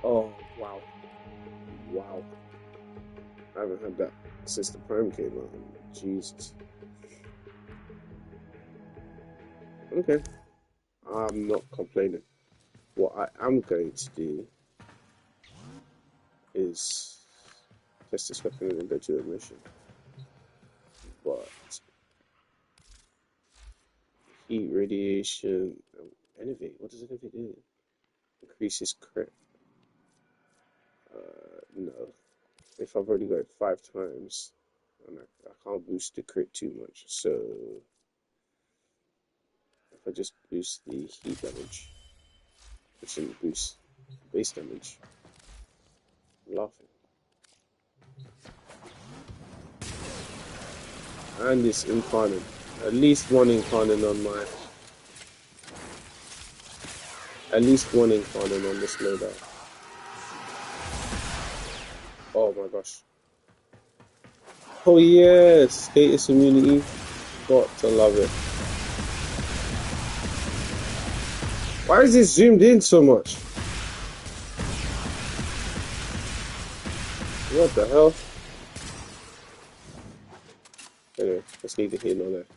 Oh wow. Wow. I haven't had that since the Prime came out. Jesus. Okay. I'm not complaining. What I am going to do is test this weapon and then go to the mission. But heat, radiation, innovate. What does innovate do? Increases crit. No. If I've already got it 5 times, and I can't boost the crit too much, so if I just boost the heat damage, which shouldn't boost base damage, I'm laughing. And this incarnate, at least one incarnate on my, at least one incarnate on this loadout. Oh my gosh. Oh yes, status immunity, got to love it. Why is this zoomed in so much? What the hell? Anyway, let's need to heal on that.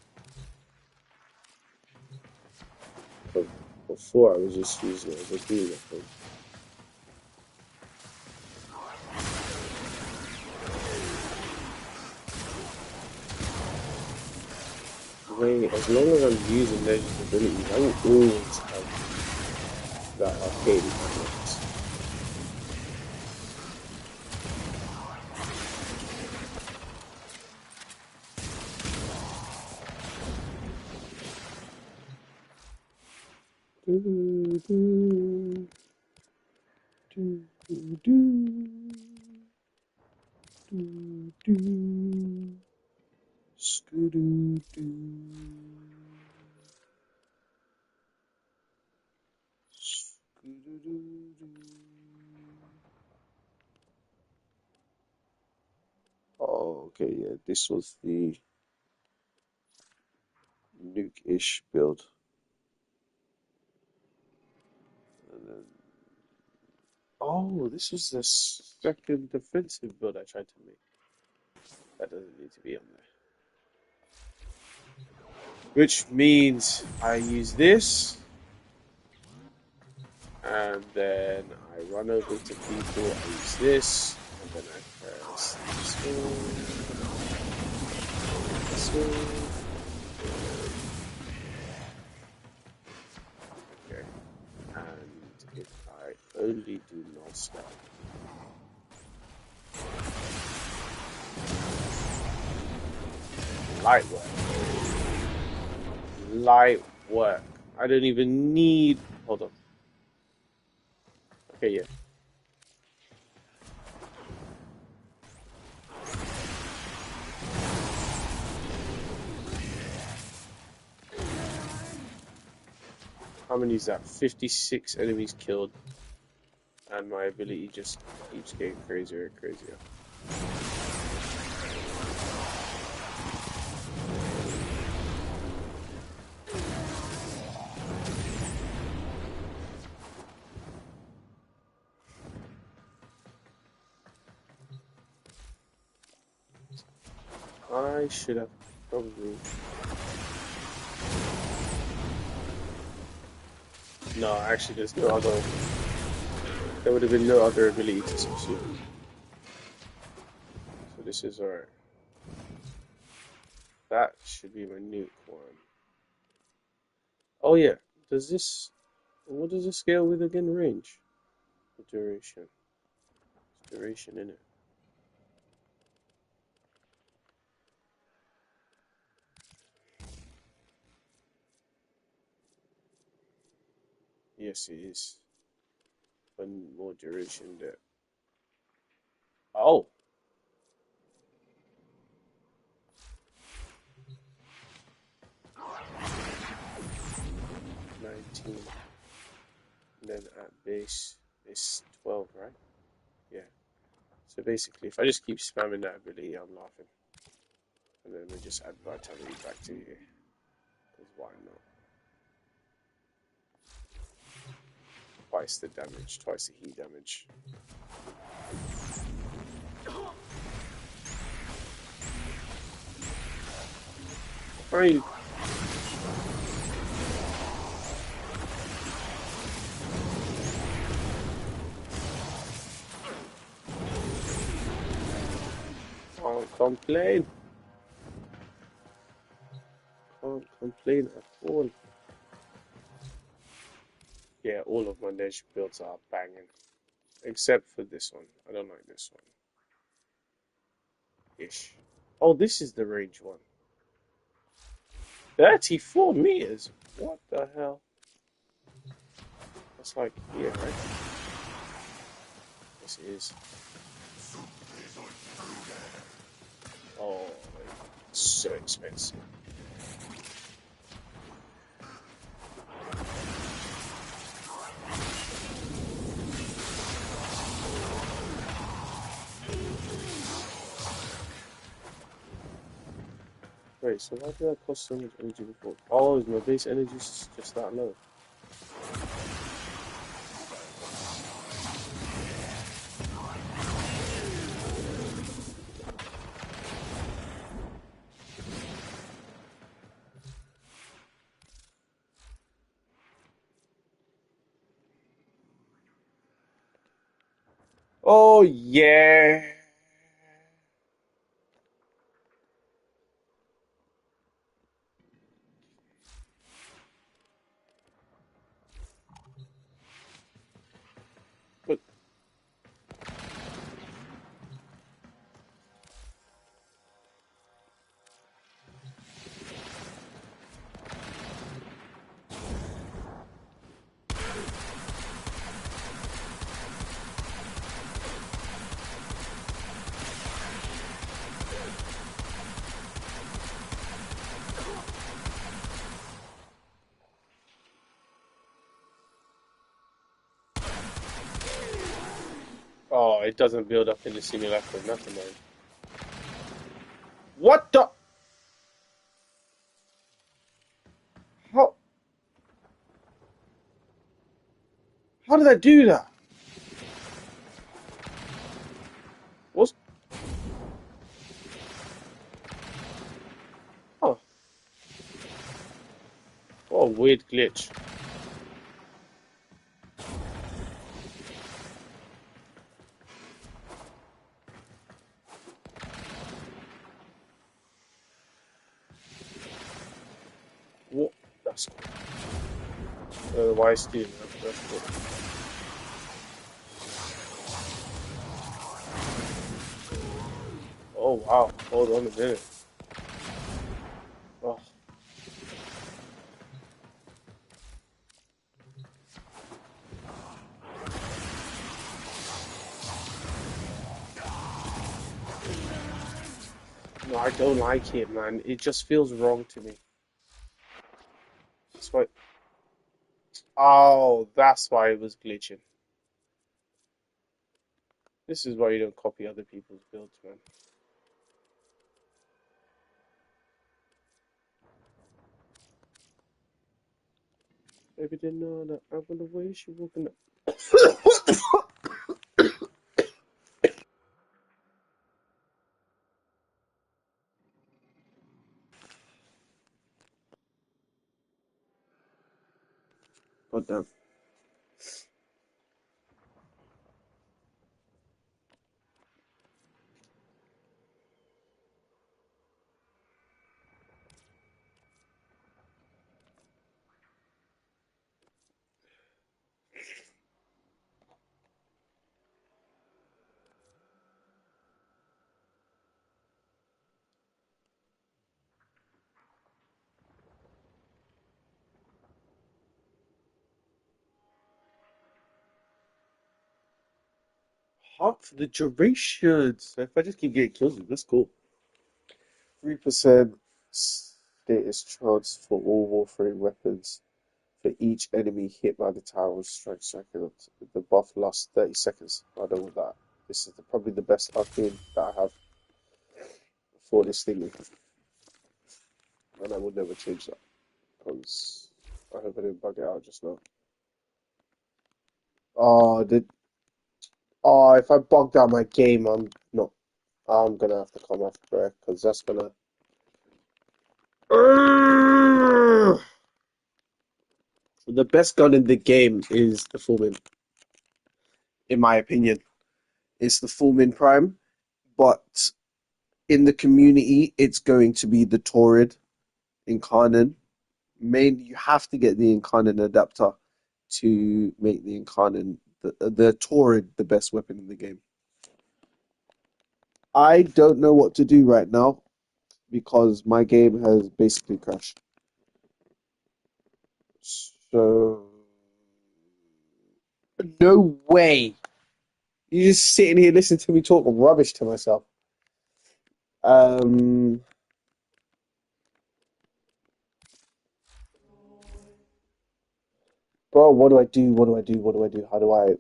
Before I was just using it as a heal weapon. Wait, as long as I'm using Legend's abilities, I will always have that arcade mechanics. Oh, okay, yeah, this was the nuke-ish build. And then, oh, this was the second defensive build I tried to make. That doesn't need to be on there. Which means I use this, and then I run over to people, I use this, and then I press this one. Okay, and if I only do non-stop. Light work. Light work. I don't even need... Hold on. Okay, yeah. How many is that? 56 enemies killed. And my ability just keeps getting crazier and crazier. I should have probably... No, actually there's no other... There would have been no other ability to substitute. So this is alright. That should be my nuke one. Oh yeah, does this... What does it scale with again? Range? Duration. There's duration in it. Yes, it is. One more duration there. Oh! 19. And then at base is 12, right? Yeah. So basically, if I just keep spamming that ability, I'm laughing. And then we just add vitality back to you. Because why not? Twice the damage, twice the heat damage. Why are you? Can't complain. Can't complain at all. Yeah, all of my Ledge builds are banging. Except for this one. I don't like this one. Ish. Oh, this is the range one. 34 meters? What the hell? That's like here, right? Yes, it is. Oh, it's so expensive. Wait, so why did I cost so much energy before? Oh, is my base energy just that low? Oh yeah. But oh, it doesn't build up in the simulacrum. That's annoying. What the? How? How did I do that? What's? Oh, what a weird glitch. What? That's cool. Why stealing that? That's cool. Oh wow. Hold on a minute. Oh, no, I don't like it, man. It just feels wrong to me. That's why. Oh, that's why it was glitching. This is why you don't copy other people's builds, man. Baby didn't know that I'm gonna wish you were gonna. What the fuck? God damn. Half the duration. So if I just keep getting kills, that's cool. 3% status chance for all Warframe weapons for each enemy hit by the tower strike second. The buff lasts 30 seconds. I don't want that. This is probably the best arcane that I have for this thing. And I would never change that. Because I hope I didn't bug it out just now. Oh, if I bogged out my game, I'm not. I'm gonna have to come off breath because that's gonna. The best gun in the game is the Fullmin, in my opinion. It's the Fullmin Prime, but in the community, it's going to be the Torrid Incarnate. You have to get the Incarnate adapter to make the Incarnate, the Torrid, the best weapon in the game. I don't know what to do right now because my game has basically crashed. So, no way. You're just sitting here listening to me talk rubbish to myself. Um, bro, what do I do? What do I do? What do I do? How do I?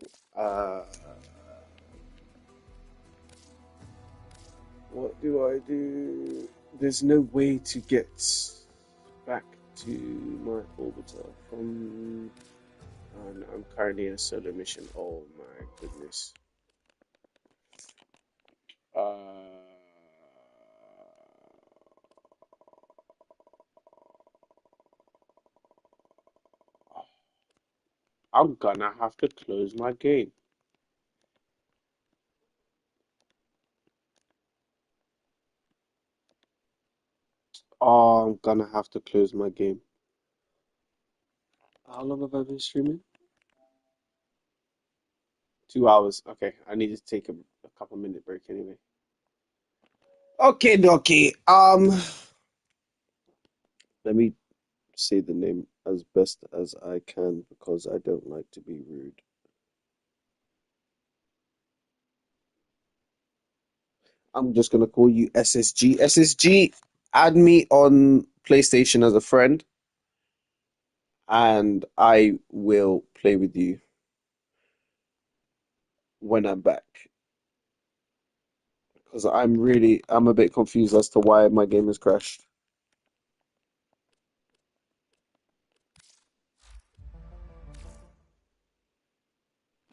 What do I do? There's no way to get back to my orbiter from. And I'm currently in a solo mission. Oh my goodness. I'm gonna have to close my game. Oh, I'm gonna have to close my game. How long have I been streaming? 2 hours. Okay, I need to take a couple minute break anyway. Okay, dokie. Let me say the name as best as I can because I don't like to be rude. I'm just gonna call you SSG. SSG, add me on PlayStation as a friend, and I will play with you when I'm back. Because I'm a bit confused as to why my game has crashed.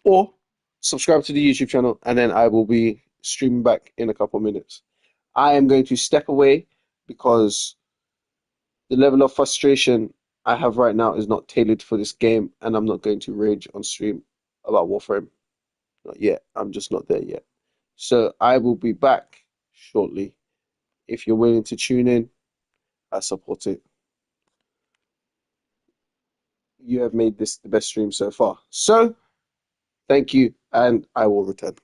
Or subscribe to the YouTube channel, and then I will be streaming back in a couple minutes. I am going to step away because the level of frustration I have right now is not tailored for this game, and I'm not going to rage on stream about Warframe. Not yet. I'm just not there yet. So I will be back shortly. If you're willing to tune in, I support it. You have made this the best stream so far. So thank you, and I will return.